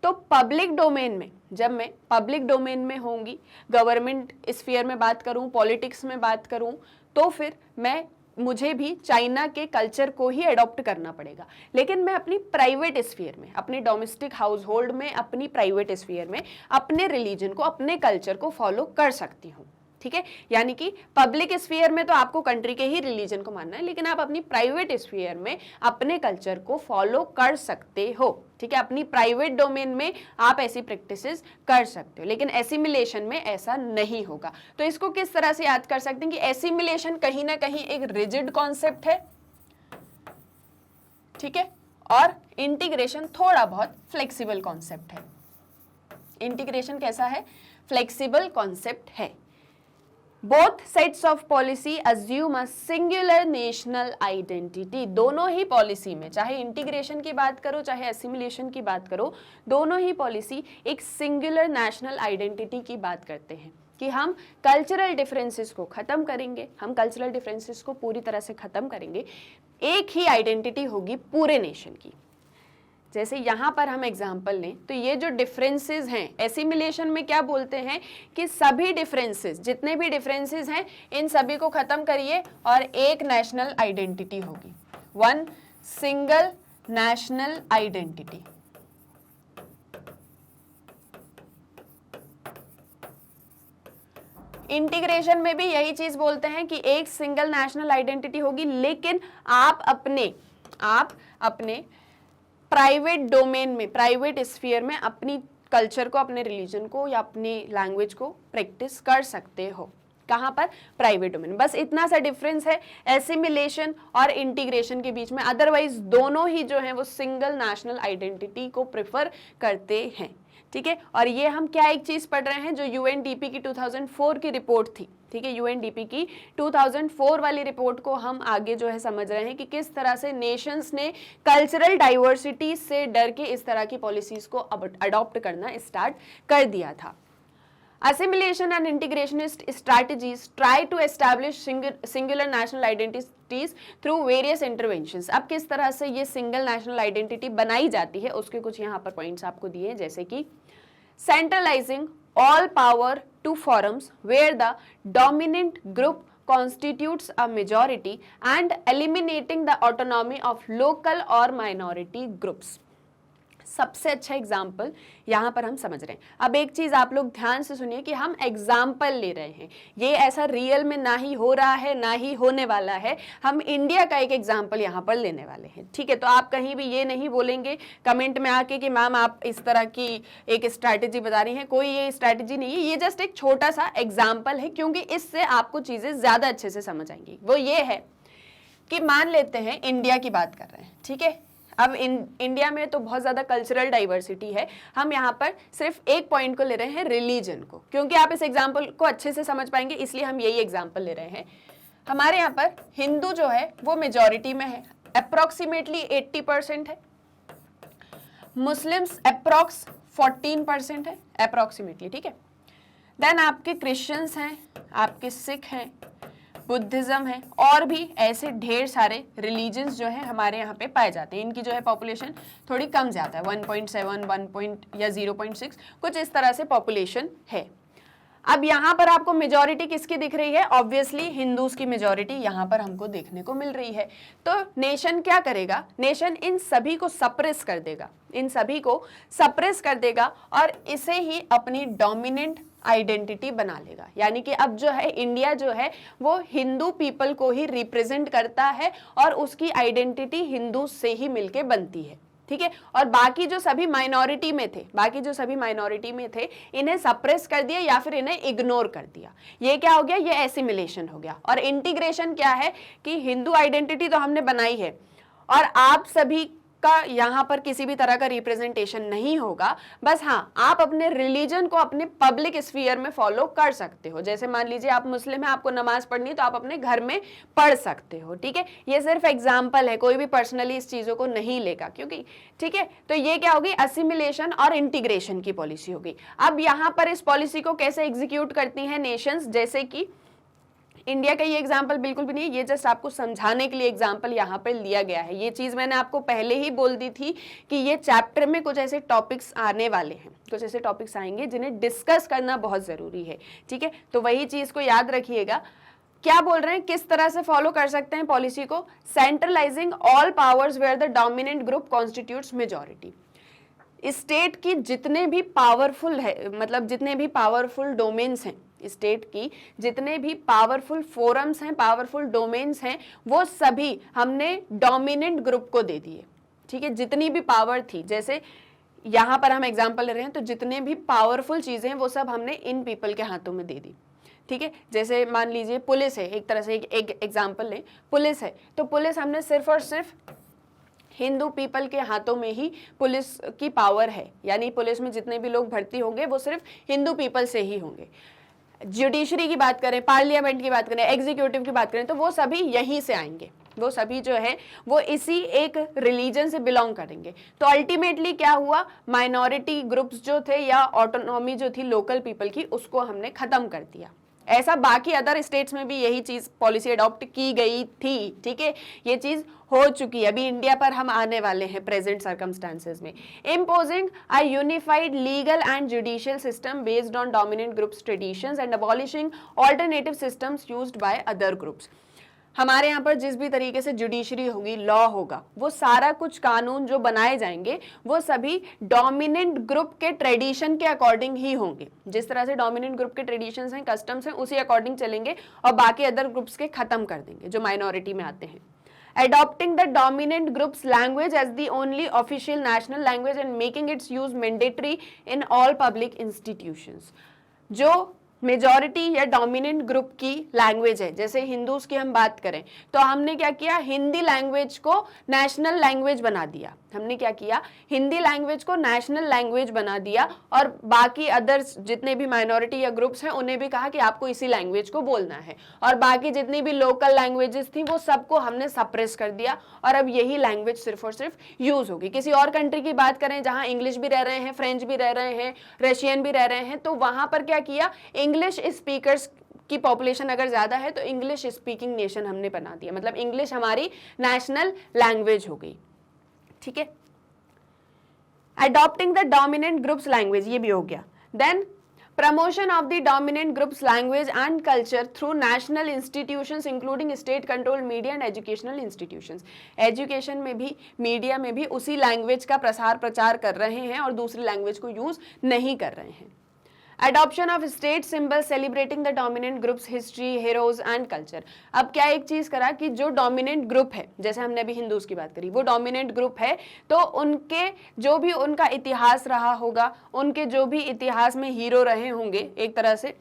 Speaker 1: तो पब्लिक डोमेन में, जब मैं पब्लिक डोमेन में होंगी, गवर्नमेंट स्फीयर में बात करूं, पॉलिटिक्स में बात करूं, तो फिर मैं मुझे भी चाइना के कल्चर को ही अडॉप्ट करना पड़ेगा, लेकिन मैं अपनी प्राइवेट स्फीयर में, अपनी डोमेस्टिक हाउस होल्ड में, अपनी प्राइवेट स्फीयर में अपने रिलीजन को, अपने कल्चर को फॉलो कर सकती हूँ। ठीक है, यानी कि पब्लिक स्फीयर में तो आपको कंट्री के ही रिलीजन को मानना है, लेकिन आप अपनी प्राइवेट स्फीयर में अपने कल्चर को फॉलो कर सकते हो। ठीक है, अपनी प्राइवेट डोमेन में आप ऐसी प्रैक्टिसेस कर सकते हो, लेकिन एसिमिलेशन में ऐसा नहीं होगा। तो इसको किस तरह से याद कर सकते हैं कि एसिमिलेशन कहीं ना कहीं एक रिजिड कॉन्सेप्ट है, ठीक है, और इंटीग्रेशन थोड़ा बहुत फ्लेक्सिबल कॉन्सेप्ट है। इंटीग्रेशन कैसा है? फ्लेक्सिबल कॉन्सेप्ट है। Both sets of policy assume a singular national identity. दोनों ही पॉलिसी में, चाहे इंटीग्रेशन की बात करो चाहे एसिमिलेशन की बात करो, दोनों ही पॉलिसी एक सिंगुलर नेशनल आइडेंटिटी की बात करते हैं कि हम कल्चरल डिफरेंसेस को खत्म करेंगे, हम कल्चरल डिफरेंसेस को पूरी तरह से खत्म करेंगे, एक ही आइडेंटिटी होगी पूरे नेशन की। जैसे यहाँ पर हम एग्जाम्पल लें तो ये जो डिफरेंसेस हैं, एसिमिलेशन में क्या बोलते हैं कि सभी डिफरेंसेस, जितने भी डिफरेंसेस हैं, इन सभी को खत्म करिए और एक नेशनल आइडेंटिटी होगी, one single national identity. Integration में भी यही चीज बोलते हैं कि एक सिंगल नेशनल आइडेंटिटी होगी, लेकिन आप अपने प्राइवेट डोमेन में, प्राइवेट स्फीयर में अपनी कल्चर को, अपने रिलीजन को या अपनी लैंग्वेज को प्रैक्टिस कर सकते हो। कहाँ पर? Private domain. बस इतना सा डिफरेंस है एसिमिलेशन और इंटीग्रेशन के बीच में, अदरवाइज दोनों ही जो है वो सिंगल नेशनल आइडेंटिटी को प्रेफर करते हैं। ठीक है, और ये हम क्या एक चीज पढ़ रहे हैं जो यूएनडीपी की 2004 की रिपोर्ट थी। ठीक है, यूएनडीपी की 2004 वाली रिपोर्ट को हम आगे जो है समझ रहे हैं कि किस तरह से नेशंस ने कल्चरल डाइवर्सिटी से डर के इस तरह की पॉलिसीज को अडॉप्ट करना स्टार्ट कर दिया था। Assimilation and integrationist strategies try to establish singular national identities through various interventions। अब किस तरह से ये सिंगल नेशनल आइडेंटिटी बनाई जाती है उसके कुछ यहाँ पर पॉइंट्स आपको दिए हैं, जैसे कि centralizing all power to forums where the dominant group constitutes a majority and eliminating the autonomy of local or minority groups। सबसे अच्छा एग्जाम्पल यहाँ पर हम समझ रहे हैं। अब एक चीज आप लोग ध्यान से सुनिए कि हम एग्जाम्पल ले रहे हैं, ये ऐसा रियल में ना ही हो रहा है ना ही होने वाला है, हम इंडिया का एक एग्जाम्पल यहाँ पर लेने वाले हैं। ठीक है, तो आप कहीं भी ये नहीं बोलेंगे कमेंट में आके कि मैम आप इस तरह की एक स्ट्रैटेजी बता रही हैं, कोई ये स्ट्रैटेजी नहीं है, ये जस्ट एक छोटा सा एग्जाम्पल है, क्योंकि इससे आपको चीजें ज्यादा अच्छे से समझ आएंगी। वो ये है कि मान लेते हैं इंडिया की बात कर रहे हैं, ठीक है, अब इंडिया में तो बहुत ज़्यादा कल्चरल डाइवर्सिटी है, हम यहाँ पर सिर्फ एक पॉइंट को ले रहे हैं, रिलीजन को, क्योंकि आप इस एग्जाम्पल को अच्छे से समझ पाएंगे इसलिए हम यही एग्जाम्पल ले रहे हैं। हमारे यहाँ पर हिंदू जो है वो मेजॉरिटी में है, अप्रॉक्सीमेटली 80% है, मुस्लिम्स अप्रॉक्स 14% है अप्रॉक्सीमेटली। ठीक है, देन आपके क्रिश्चियंस हैं, आपके सिख हैं, बुद्धिज्म है, और भी ऐसे ढेर सारे रिलीजन्स जो है हमारे यहाँ पे पाए जाते हैं। इनकी जो है पॉपुलेशन थोड़ी कम ज़्यादा है, 1.7 1 या 0.6 कुछ इस तरह से पॉपुलेशन है। अब यहाँ पर आपको मेजॉरिटी किसकी दिख रही है? ऑब्वियसली हिंदूज की मेजॉरिटी यहाँ पर हमको देखने को मिल रही है। तो नेशन क्या करेगा? नेशन इन सभी को सप्रेस कर देगा, इन सभी को सप्रेस कर देगा और इसे ही अपनी डोमिनेंट आइडेंटिटी बना लेगा। यानी कि अब जो है इंडिया जो है वो हिंदू पीपल को ही रिप्रेजेंट करता है और उसकी आइडेंटिटी हिंदू से ही मिलके बनती है। ठीक है, और बाकी जो सभी माइनॉरिटी में थे इन्हें सप्रेस कर दिया या फिर इन्हें इग्नोर कर दिया। ये क्या हो गया? ये एसिमिलेशन हो गया। और इंटीग्रेशन क्या है कि हिंदू आइडेंटिटी तो हमने बनाई है और आप सभी का यहाँ पर किसी भी तरह का रिप्रेजेंटेशन नहीं होगा, बस हाँ आप अपने रिलीजन को अपने पब्लिक स्फीयर में फॉलो कर सकते हो। जैसे मान लीजिए आप मुस्लिम हैं, आपको नमाज पढ़नी है तो आप अपने घर में पढ़ सकते हो। ठीक है, ये सिर्फ एग्जाम्पल है, कोई भी पर्सनली इस चीज़ों को नहीं लेगा, क्योंकि ठीक है, तो ये क्या होगी? असिमिलेशन और इंटीग्रेशन की पॉलिसी होगी। अब यहाँ पर इस पॉलिसी को कैसे एग्जीक्यूट करती हैं नेशंस? जैसे कि इंडिया का ये एग्जाम्पल बिल्कुल भी नहीं है, ये जस्ट आपको समझाने के लिए एग्जाम्पल यहाँ पर लिया गया है। ये चीज़ मैंने आपको पहले ही बोल दी थी कि ये चैप्टर में कुछ ऐसे टॉपिक्स आने वाले हैं, कुछ ऐसे टॉपिक्स आएंगे जिन्हें डिस्कस करना बहुत ज़रूरी है। ठीक है, तो वही चीज़ को याद रखिएगा। क्या बोल रहे हैं, किस तरह से फॉलो कर सकते हैं पॉलिसी को, centralising all powers where the dominant group constitutes majority. State की जितने भी पावरफुल है, मतलब जितने भी पावरफुल डोमेन्स हैं, स्टेट की जितने भी पावरफुल फोरम्स हैं, पावरफुल डोमेन्स हैं, वो सभी हमने डोमिनेंट ग्रुप को दे दिए। ठीक है, जितनी भी पावर थी, जैसे यहां पर हम एग्जांपल ले रहे हैं, तो जितने भी पावरफुल चीजें हैं वो सब हमने इन पीपल के हाथों में दे दी। ठीक है, जैसे मान लीजिए पुलिस है, एक तरह से एक एग्जांपल लें, पुलिस है, तो पुलिस हमने सिर्फ और सिर्फ हिंदू पीपल के हाथों में ही पुलिस की पावर है, यानी पुलिस में जितने भी लोग भर्ती होंगे वो सिर्फ हिंदू पीपल से ही होंगे। जुडिशरी की बात करें, पार्लियामेंट की बात करें, एग्जीक्यूटिव की बात करें, तो वो सभी यहीं से आएंगे, वो सभी जो है वो इसी एक रिलीजन से बिलोंग करेंगे। तो अल्टीमेटली क्या हुआ, माइनॉरिटी ग्रुप्स जो थे या ऑटोनॉमी जो थी लोकल पीपल की, उसको हमने खत्म कर दिया। ऐसा बाकी अदर स्टेट्स में भी यही चीज पॉलिसी अडॉप्ट की गई थी। ठीक है, ये चीज हो चुकी है, अभी इंडिया पर हम आने वाले हैं प्रेजेंट सर्कमस्टांसेस में। Imposing a unified legal and judicial system based on dominant groups traditions and abolishing alternative systems used by other groups. हमारे यहाँ पर जिस भी तरीके से जुडिशरी होगी, लॉ होगा, वो सारा कुछ कानून जो बनाए जाएंगे वो सभी डोमिनेंट ग्रुप के ट्रेडिशन के अकॉर्डिंग ही होंगे। जिस तरह से डोमिनेंट ग्रुप के ट्रेडिशंस हैं, कस्टम्स हैं, उसी अकॉर्डिंग चलेंगे और बाकी अदर ग्रुप्स के खत्म कर देंगे जो माइनॉरिटी में आते हैं। Adopting the dominant group's language as the only official national language and making its use mandatory in all public institutions। जो मेजॉरिटी या डोमिनेंट ग्रुप की लैंग्वेज है, जैसे हिंदूज की हम बात करें तो हमने क्या किया, हिंदी लैंग्वेज को नेशनल लैंग्वेज बना दिया। हमने क्या किया, हिंदी लैंग्वेज को नेशनल लैंग्वेज बना दिया और बाकी अदर्स जितने भी माइनॉरिटी या ग्रुप्स हैं उन्हें भी कहा कि आपको इसी लैंग्वेज को बोलना है, और बाकी जितनी भी लोकल लैंग्वेजेस थी वो सबको हमने सप्रेस कर दिया और अब यही लैंग्वेज सिर्फ और सिर्फ यूज होगी। किसी और कंट्री की बात करें जहां इंग्लिश भी रह रहे हैं, फ्रेंच भी रह रहे हैं, रशियन भी रह रहे हैं, तो वहां पर क्या किया, इंग्लिश स्पीकर्स की पॉपुलेशन अगर ज्यादा है तो इंग्लिश स्पीकिंग नेशन हमने बना दिया, मतलब इंग्लिश हमारी नेशनल लैंग्वेज हो गई। ठीक है, adopting the dominant groups language, ये भी हो गया। Then promotion of the dominant groups language and culture through national institutions including state control media and educational institutions. Education में भी, मीडिया में भी उसी लैंग्वेज का प्रसार प्रचार कर रहे हैं और दूसरी लैंग्वेज को यूज नहीं कर रहे हैं। Adoption of state symbols celebrating the dominant group's history, heroes and culture। अब क्या एक चीज करा कि जो डोमिनेंट ग्रुप है, जैसे हमने अभी हिंदूज की बात करी, वो डोमिनेंट ग्रुप है तो उनके जो भी उनका इतिहास रहा होगा, उनके जो भी इतिहास में हीरो रहे होंगे, एक तरह से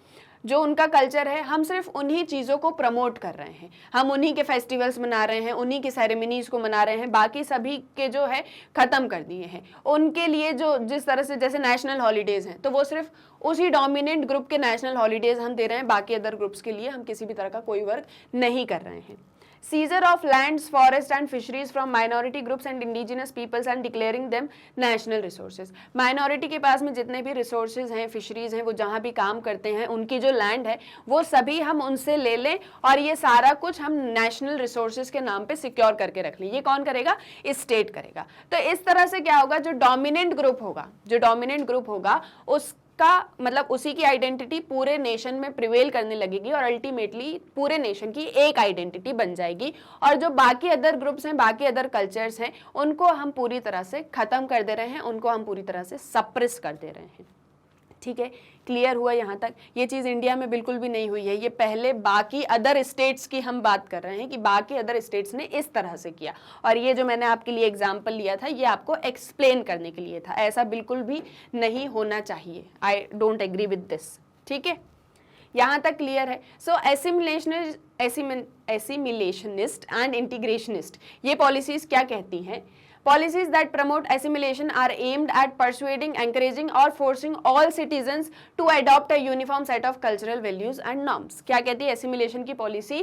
Speaker 1: जो उनका कल्चर है, हम सिर्फ उन्हीं चीज़ों को प्रमोट कर रहे हैं, हम उन्हीं के फेस्टिवल्स मना रहे हैं, उन्हीं की सेरेमनीज को मना रहे हैं, बाकी सभी के जो है ख़त्म कर दिए हैं। उनके लिए जो जिस तरह से जैसे नेशनल हॉलीडेज़ हैं तो वो सिर्फ उसी डोमिनेंट ग्रुप के नेशनल हॉलीडेज़ हम दे रहे हैं, बाकी अदर ग्रुप्स के लिए हम किसी भी तरह का कोई वर्क नहीं कर रहे हैं। Seizure of lands, forests and fisheries from minority groups and indigenous peoples and declaring them national resources। Minority के पास में जितने भी रिसोर्सेज हैं, फिशरीज हैं, वो जहाँ भी काम करते हैं, उनकी जो लैंड है वो सभी हम उनसे ले लें और ये सारा कुछ हम नेशनल रिसोर्सेज के नाम पे सिक्योर करके रख लें। ये कौन करेगा, स्टेट करेगा। तो इस तरह से क्या होगा, जो डोमिनेंट ग्रुप होगा, जो डोमिनेंट ग्रुप होगा उस का मतलब उसी की आइडेंटिटी पूरे नेशन में प्रिवेल करने लगेगी और अल्टीमेटली पूरे नेशन की एक आइडेंटिटी बन जाएगी, और जो बाकी अदर ग्रुप्स हैं, बाकी अदर कल्चर्स हैं, उनको हम पूरी तरह से खत्म कर दे रहे हैं, उनको हम पूरी तरह से सप्रेस कर दे रहे हैं। ठीक है, क्लियर हुआ यहाँ तक। ये चीज़ इंडिया में बिल्कुल भी नहीं हुई है, ये पहले बाकी अदर स्टेट्स की हम बात कर रहे हैं कि बाकी अदर स्टेट्स ने इस तरह से किया, और ये जो मैंने आपके लिए एग्जाम्पल लिया था ये आपको एक्सप्लेन करने के लिए था, ऐसा बिल्कुल भी नहीं होना चाहिए। I don't agree with this. ठीक है, यहाँ तक क्लियर है। सो एसिमिलेशनिस्ट एंड इंटीग्रेशनिस्ट ये पॉलिसीज क्या कहती हैं? Policies that promote assimilation are aimed at persuading, encouraging or forcing all citizens to adopt a uniform set of cultural values and norms। क्या कहती है assimilation की पॉलिसी?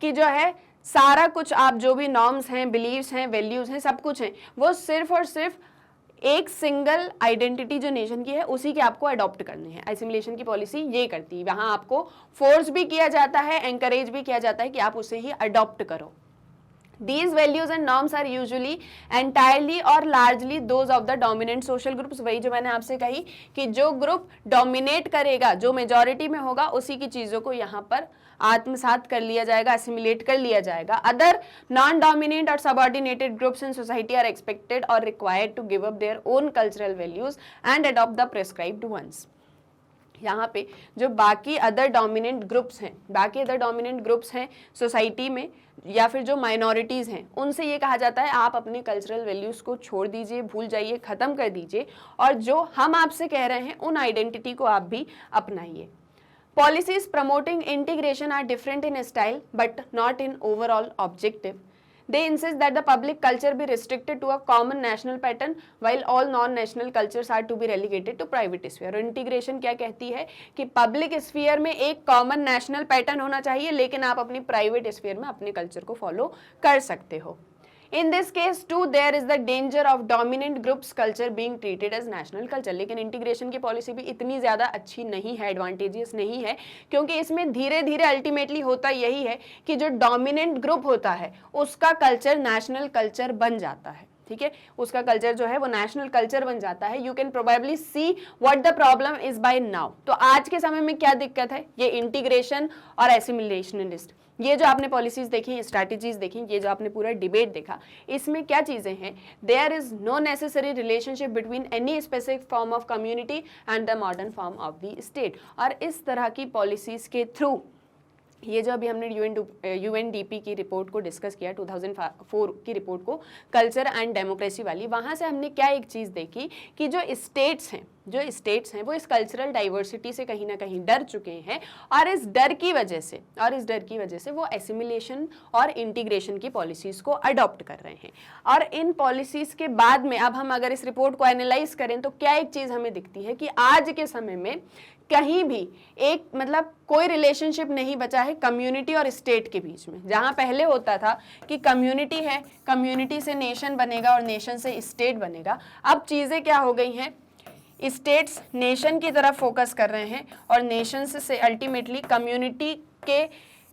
Speaker 1: कि जो है सारा कुछ आप जो भी नॉर्म्स हैं, बिलीव्स हैं, वैल्यूज हैं, सब कुछ हैं, वो सिर्फ और सिर्फ एक सिंगल आइडेंटिटी जो नेशन की है उसी के आपको अडॉप्ट करने हैं। एसिमिलेशन की पॉलिसी ये करती है, वहाँ आपको फोर्स भी किया जाता है, एंकरेज भी किया जाता है कि आप उसे ही अडॉप्ट करो। These values and norms are usually entirely or largely those of the dominant social groups। वही जो मैंने आपसे कही कि जो ग्रुप डोमिनेट करेगा, जो मेजॉरिटी में होगा, उसी की चीजों को यहाँ पर आत्मसात कर लिया जाएगा, असिमिलेट कर लिया जाएगा। अदर नॉन डोमिनेंट और subordinated groups in society are expected और required to give up their own cultural values and adopt the prescribed ones. यहाँ पे जो बाकी अदर डोमिनेंट ग्रुप्स हैं सोसाइटी में, या फिर जो माइनॉरिटीज़ हैं, उनसे ये कहा जाता है आप अपने कल्चरल वैल्यूज़ को छोड़ दीजिए, भूल जाइए, ख़त्म कर दीजिए, और जो हम आपसे कह रहे हैं उन आइडेंटिटी को आप भी अपनाइए। Policies promoting integration are different in style but not in overall objective. They insist that the public culture be restricted to a common national pattern while all non-national cultures are to be relegated to private sphere. और integration क्या कहती है कि public sphere में एक common national pattern होना चाहिए, लेकिन आप अपनी प्राइवेट स्फीयर में अपने कल्चर को फॉलो कर सकते हो। In this case too there is the danger of dominant groups culture being treated as national culture। लेकिन इंटीग्रेशन की पॉलिसी भी इतनी ज़्यादा अच्छी नहीं है, एडवांटेजियस नहीं है, क्योंकि इसमें धीरे धीरे अल्टीमेटली होता यही है कि जो डोमिनेंट ग्रुप होता है उसका कल्चर नेशनल कल्चर बन जाता है। ठीक है, उसका कल्चर जो है वो नेशनल कल्चर बन जाता है। You can probably see what the problem is by now. तो आज के समय में क्या दिक्कत है, ये इंटीग्रेशन और एसिमिलेशनलिस्ट, ये जो आपने पॉलिसीज देखी, स्ट्रैटेजीज देखी, ये जो आपने पूरा डिबेट देखा, इसमें क्या चीजें हैं, there is no necessary relationship between any specific form of community and the modern form of the state. और इस तरह की पॉलिसीज के थ्रू ये जो अभी हमने यूएनडीपी की रिपोर्ट को डिस्कस किया, 2004 की रिपोर्ट को, कल्चर एंड डेमोक्रेसी वाली, वहाँ से हमने क्या एक चीज़ देखी कि जो स्टेट्स हैं वो इस कल्चरल डाइवर्सिटी से कहीं ना कहीं डर चुके हैं, और इस डर की वजह से वो एसिमिलेशन और इंटीग्रेशन की पॉलिसीज़ को अडॉप्ट कर रहे हैं। और इन पॉलिसीज़ के बाद में अब हम अगर इस रिपोर्ट को एनालाइज करें तो क्या एक चीज़ हमें दिखती है कि आज के समय में कहीं भी एक मतलब कोई रिलेशनशिप नहीं बचा है कम्युनिटी और स्टेट के बीच में। जहां पहले होता था कि कम्युनिटी है, कम्युनिटी से नेशन बनेगा और नेशन से स्टेट बनेगा, अब चीज़ें क्या हो गई हैं, स्टेट्स नेशन की तरफ फोकस कर रहे हैं और नेशन से अल्टीमेटली कम्युनिटी के,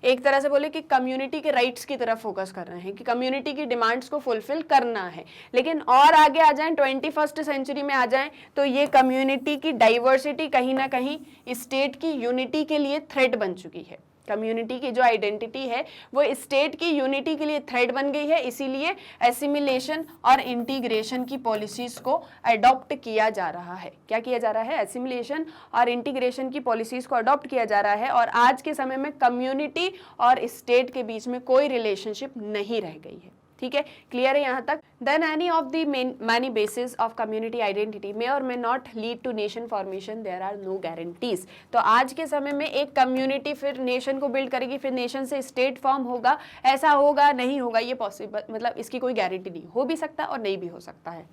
Speaker 1: एक तरह से बोले कि कम्युनिटी के राइट्स की तरफ फोकस कर रहे हैं कि कम्युनिटी की डिमांड्स को फुलफिल करना है। लेकिन और आगे आ जाएं, 21st सेंचुरी में आ जाएं, तो ये कम्युनिटी की डाइवर्सिटी कहीं ना कहीं स्टेट की यूनिटी के लिए थ्रेट बन चुकी है। कम्युनिटी की जो आइडेंटिटी है वो स्टेट की यूनिटी के लिए थ्रेट बन गई है, इसीलिए एसिमिलेशन और इंटीग्रेशन की पॉलिसीज को अडॉप्ट किया जा रहा है। क्या किया जा रहा है, एसिमिलेशन और इंटीग्रेशन की पॉलिसीज को अडॉप्ट किया जा रहा है, और आज के समय में कम्युनिटी और स्टेट के बीच में कोई रिलेशनशिप नहीं रह गई है। ठीक है, क्लियर है यहाँ तक। Then any of the many basis of community identity may और may not lead to nation formation, there are no guarantees. तो आज के समय में एक कम्युनिटी फिर नेशन को बिल्ड करेगी, फिर नेशन से स्टेट फॉर्म होगा, ऐसा होगा नहीं होगा ये पॉसिबल, मतलब इसकी कोई गारंटी नहीं, हो भी सकता है और नहीं भी हो सकता है।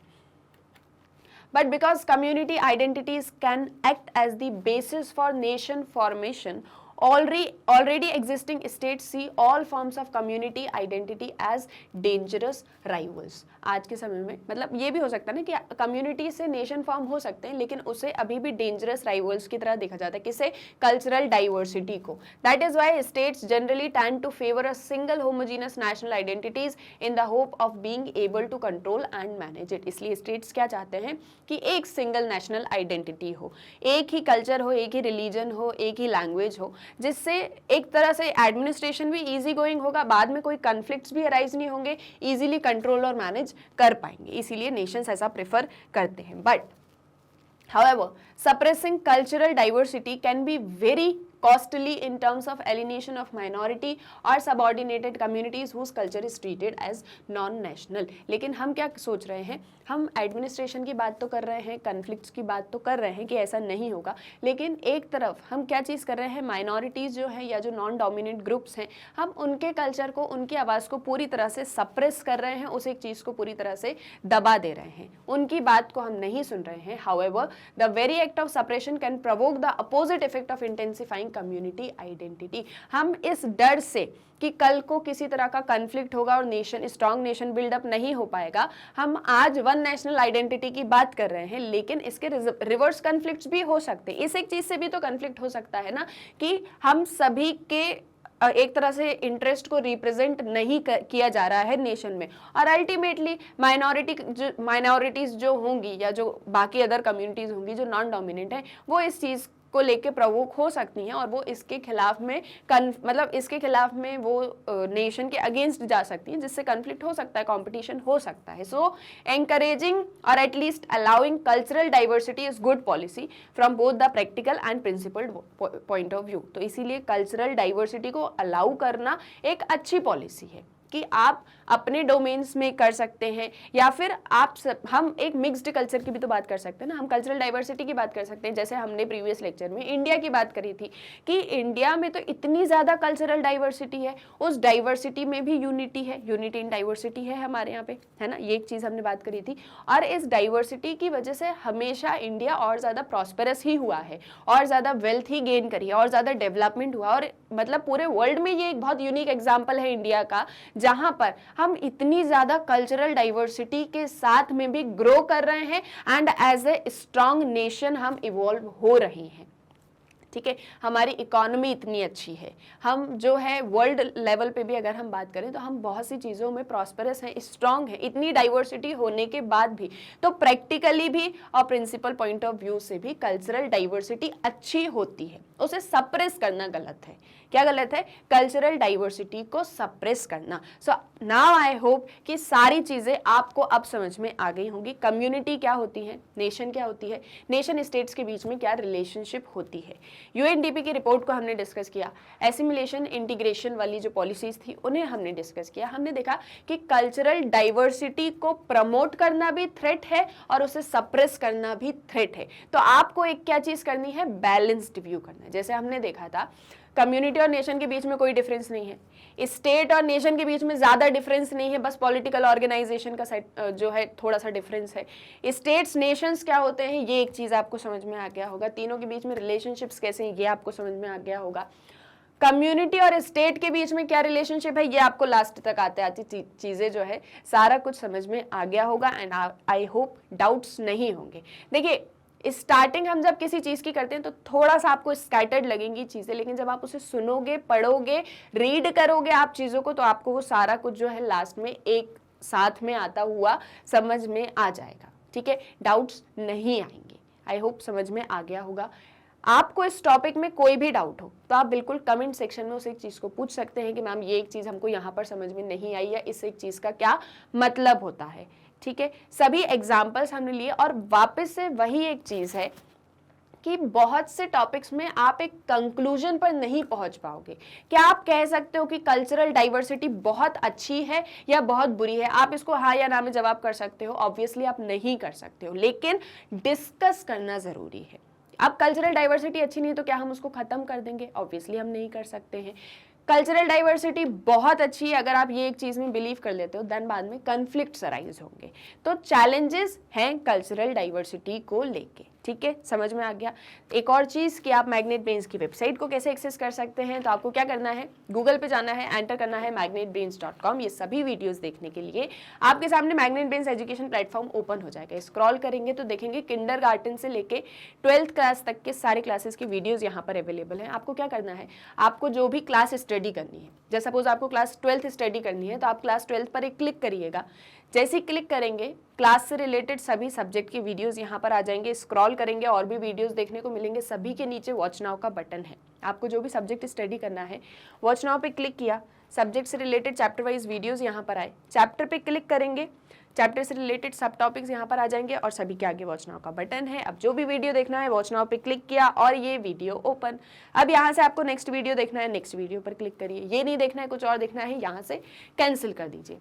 Speaker 1: But because community identities can act as the basis for nation formation, already existing states see all forms of community identity as dangerous rivals। आज के समय में मतलब ये भी हो सकता है ना कि कम्युनिटी से नेशन फॉर्म हो सकते हैं, लेकिन उसे अभी भी डेंजरस राइवल्स की तरह देखा जाता है, किसे, कल्चरल डाइवर्सिटी को। That is why states generally tend to favour a single homogeneous national identities in the hope of being able to control and manage it. इसलिए स्टेट्स क्या चाहते हैं कि एक सिंगल नेशनल आइडेंटिटी हो, एक ही कल्चर हो, एक ही रिलीजन हो, एक ही लैंग्वेज हो, जिससे एक तरह से एडमिनिस्ट्रेशन भी इजी गोइंग होगा, बाद में कोई कॉन्फ्लिक्ट्स भी अराइज नहीं होंगे, इजीली कंट्रोल और मैनेज कर पाएंगे। इसीलिए नेशंस ऐसा प्रेफर करते हैं। But however, suppressing cultural diversity can be very costly in terms of alienation of minority or subordinated communities whose culture is treated as non-national। लेकिन हम क्या सोच रहे हैं, हम एडमिनिस्ट्रेशन की बात तो कर रहे हैं, कन्फ्लिक्ट्स की बात तो कर रहे हैं कि ऐसा नहीं होगा, लेकिन एक तरफ हम क्या चीज़ कर रहे हैं, माइनॉरिटीज़ जो हैं या जो नॉन डोमिनेंट ग्रुप्स हैं, हम उनके कल्चर को, उनकी आवाज़ को पूरी तरह से सप्रेस कर रहे हैं, उस एक चीज़ को पूरी तरह से दबा दे रहे हैं, उनकी बात को हम नहीं सुन रहे हैं। However the very act of suppression can provoke the opposite effect of intensifying community identity. हम इस डर से कि कल को किसी तरह का कन्फ्लिक्ट होगा और नेशन, स्ट्रॉन्ग नेशन बिल्डअप नहीं हो पाएगा, हम आज वन नेशनल आइडेंटिटी की बात कर रहे हैं, लेकिन इसके रिवर्स कन्फ्लिक्ट्स भी हो सकते हैं। इस एक चीज से भी तो कन्फ्लिक्ट हो सकता है ना कि हम सभी के एक तरह से इंटरेस्ट को रिप्रेजेंट नहीं किया जा रहा है नेशन में, और अल्टीमेटली माइनॉरिटीज जो होंगी या जो बाकी अदर कम्युनिटीज होंगी जो नॉन डोमिनेंट हैं, वो इस चीज़ को लेके प्रवोक हो सकती हैं और वो इसके खिलाफ में मतलब इसके खिलाफ में वो नेशन के अगेंस्ट जा सकती हैं, जिससे कन्फ्लिक्ट हो सकता है, कंपटीशन हो सकता है। सो एनकरेजिंग और at least allowing cultural diversity is good policy from both the practical and principled point of view. तो इसीलिए कल्चरल डाइवर्सिटी को अलाउ करना एक अच्छी पॉलिसी है कि आप अपने डोमेन्स में कर सकते हैं, या फिर हम एक मिक्स्ड कल्चर की भी तो बात कर सकते हैं ना, हम कल्चरल डाइवर्सिटी की बात कर सकते हैं। जैसे हमने प्रीवियस लेक्चर में इंडिया की बात करी थी कि इंडिया में तो इतनी ज़्यादा कल्चरल डाइवर्सिटी है, उस डाइवर्सिटी में भी यूनिटी है, यूनिटी इन डाइवर्सिटी है हमारे यहाँ पे, है ना, ये एक चीज़ हमने बात करी थी। और इस डाइवर्सिटी की वजह से हमेशा इंडिया और ज़्यादा प्रॉस्पेरस ही हुआ है, और ज़्यादा वेल्थ ही गेन करी है, और ज़्यादा डेवलपमेंट हुआ, और मतलब पूरे वर्ल्ड में ये एक बहुत यूनिक एग्जाम्पल है इंडिया का, जहां पर हम इतनी ज्यादा कल्चरल डाइवर्सिटी के साथ में भी ग्रो कर रहे हैं and as a strong nation हम इवॉल्व हो रहे हैं। ठीक है, हमारी इकोनॉमी इतनी अच्छी है, हम जो है वर्ल्ड लेवल पे भी अगर हम बात करें तो हम बहुत सी चीज़ों में प्रॉस्पेरस हैं, स्ट्रांग है, इतनी डाइवर्सिटी होने के बाद भी। तो प्रैक्टिकली भी और प्रिंसिपल पॉइंट ऑफ व्यू से भी कल्चरल डाइवर्सिटी अच्छी होती है, उसे सप्रेस करना गलत है। क्या गलत है? कल्चरल डाइवर्सिटी को सप्रेस करना। सो नाउ आई होप कि सारी चीज़ें आपको अब समझ में आ गई होंगी। कम्युनिटी क्या होती है, नेशन क्या होती है, नेशन स्टेट्स के बीच में क्या रिलेशनशिप होती है। यूएनडीपी की रिपोर्ट को हमने डिस्कस किया, एसिमिलेशन इंटीग्रेशन वाली जो पॉलिसीज थी उन्हें हमने डिस्कस किया। हमने देखा कि कल्चरल डाइवर्सिटी को प्रमोट करना भी थ्रेट है और उसे सप्रेस करना भी थ्रेट है। तो आपको एक क्या चीज़ करनी है, बैलेंस्ड व्यू करना है। जैसे हमने देखा था कम्युनिटी और नेशन के बीच में कोई डिफरेंस नहीं है, स्टेट और नेशन के बीच में ज़्यादा डिफरेंस नहीं है, बस पॉलिटिकल ऑर्गेनाइजेशन का जो है थोड़ा सा डिफरेंस है। स्टेट्स नेशंस क्या होते हैं ये एक चीज़ आपको समझ में आ गया होगा, तीनों के बीच में रिलेशनशिप्स कैसे हैं ये आपको समझ में आ गया होगा। कम्युनिटी और स्टेट के बीच में क्या रिलेशनशिप है ये आपको लास्ट तक आते आती चीज़ें जो है सारा कुछ समझ में आ गया होगा एंड आई होप डाउट्स नहीं होंगे। देखिए स्टार्टिंग हम जब किसी चीज़ की करते हैं तो थोड़ा सा आपको स्कैटर्ड लगेंगी चीज़ें, लेकिन जब आप उसे सुनोगे, पढ़ोगे, रीड करोगे आप चीज़ों को, तो आपको वो सारा कुछ जो है लास्ट में एक साथ में आता हुआ समझ में आ जाएगा। ठीक है, डाउट्स नहीं आएंगे। आई होप समझ में आ गया होगा। आपको इस टॉपिक में कोई भी डाउट हो तो आप बिल्कुल कमेंट सेक्शन में उस एक चीज़ को पूछ सकते हैं कि मैम ये एक चीज़ हमको यहाँ पर समझ में नहीं आई, या इस एक चीज़ का क्या मतलब होता है। ठीक है, सभी एग्जाम्पल्स हमने लिए, और वापस से वही एक चीज़ है कि बहुत से टॉपिक्स में आप एक कंक्लूजन पर नहीं पहुंच पाओगे। क्या आप कह सकते हो कि कल्चरल डाइवर्सिटी बहुत अच्छी है या बहुत बुरी है? आप इसको हाँ या ना में जवाब कर सकते हो? ऑब्वियसली आप नहीं कर सकते हो, लेकिन डिस्कस करना ज़रूरी है। अब कल्चरल डाइवर्सिटी अच्छी नहीं तो क्या हम उसको ख़त्म कर देंगे? ऑब्वियसली हम नहीं कर सकते हैं। कल्चरल डाइवर्सिटी बहुत अच्छी है, अगर आप ये एक चीज़ में बिलीव कर लेते हो देन बाद में कन्फ्लिक्ट्स अराइज होंगे। तो चैलेंजेस हैं कल्चरल डाइवर्सिटी को लेके। ठीक है, समझ में आ गया। एक और चीज़ कि आप मैग्नेट ब्रेन्स की वेबसाइट को कैसे एक्सेस कर सकते हैं, तो आपको क्या करना है, गूगल पे जाना है, एंटर करना है magnetbrains.com। ये सभी वीडियोस देखने के लिए आपके सामने magnet brains education platform open हो जाएगा। स्क्रॉल करेंगे तो देखेंगे किंडरगार्टन से लेके 12th क्लास तक के सारे क्लासेस की वीडियोज़ यहाँ पर अवेलेबल हैं। आपको क्या करना है, आपको जो भी क्लास स्टडी करनी है, जैसे सपोज आपको क्लास 12th स्टडी करनी है तो आप क्लास 12th पर एक क्लिक करिएगा। जैसे ही क्लिक करेंगे क्लास से रिलेटेड सभी सब्जेक्ट की वीडियोस यहाँ पर आ जाएंगे। स्क्रॉल करेंगे और भी वीडियोस देखने को मिलेंगे। सभी के नीचे वॉच नाउ का बटन है, आपको जो भी सब्जेक्ट स्टडी करना है वॉच नाउ पे क्लिक किया, सब्जेक्ट से रिलेटेड चैप्टर वाइज वीडियोस यहाँ पर आए, चैप्टर पे क्लिक करेंगे, चैप्टर से रिलेटेड सब टॉपिक्स यहाँ पर आ जाएंगे और सभी के आगे वॉच नाउ का बटन है। अब जो भी वीडियो देखना है वॉच नाउ पे क्लिक किया और ये वीडियो ओपन। अब यहाँ से आपको नेक्स्ट वीडियो देखना है, नेक्स्ट वीडियो पर क्लिक करिए। ये नहीं देखना है, कुछ और देखना है, यहाँ से कैंसिल कर दीजिए।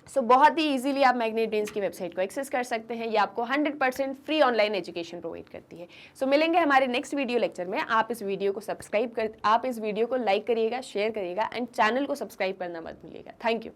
Speaker 1: सो बहुत ही इजीली आप मैग्नेट ब्रेन्स की वेबसाइट को एक्सेस कर सकते हैं। ये आपको 100% फ्री ऑनलाइन एजुकेशन प्रोवाइड करती है। सो मिलेंगे हमारे नेक्स्ट वीडियो लेक्चर में। आप इस वीडियो को लाइक करिएगा, शेयर करिएगा एंड चैनल को सब्सक्राइब करना मत भूलिएगा। Thank you.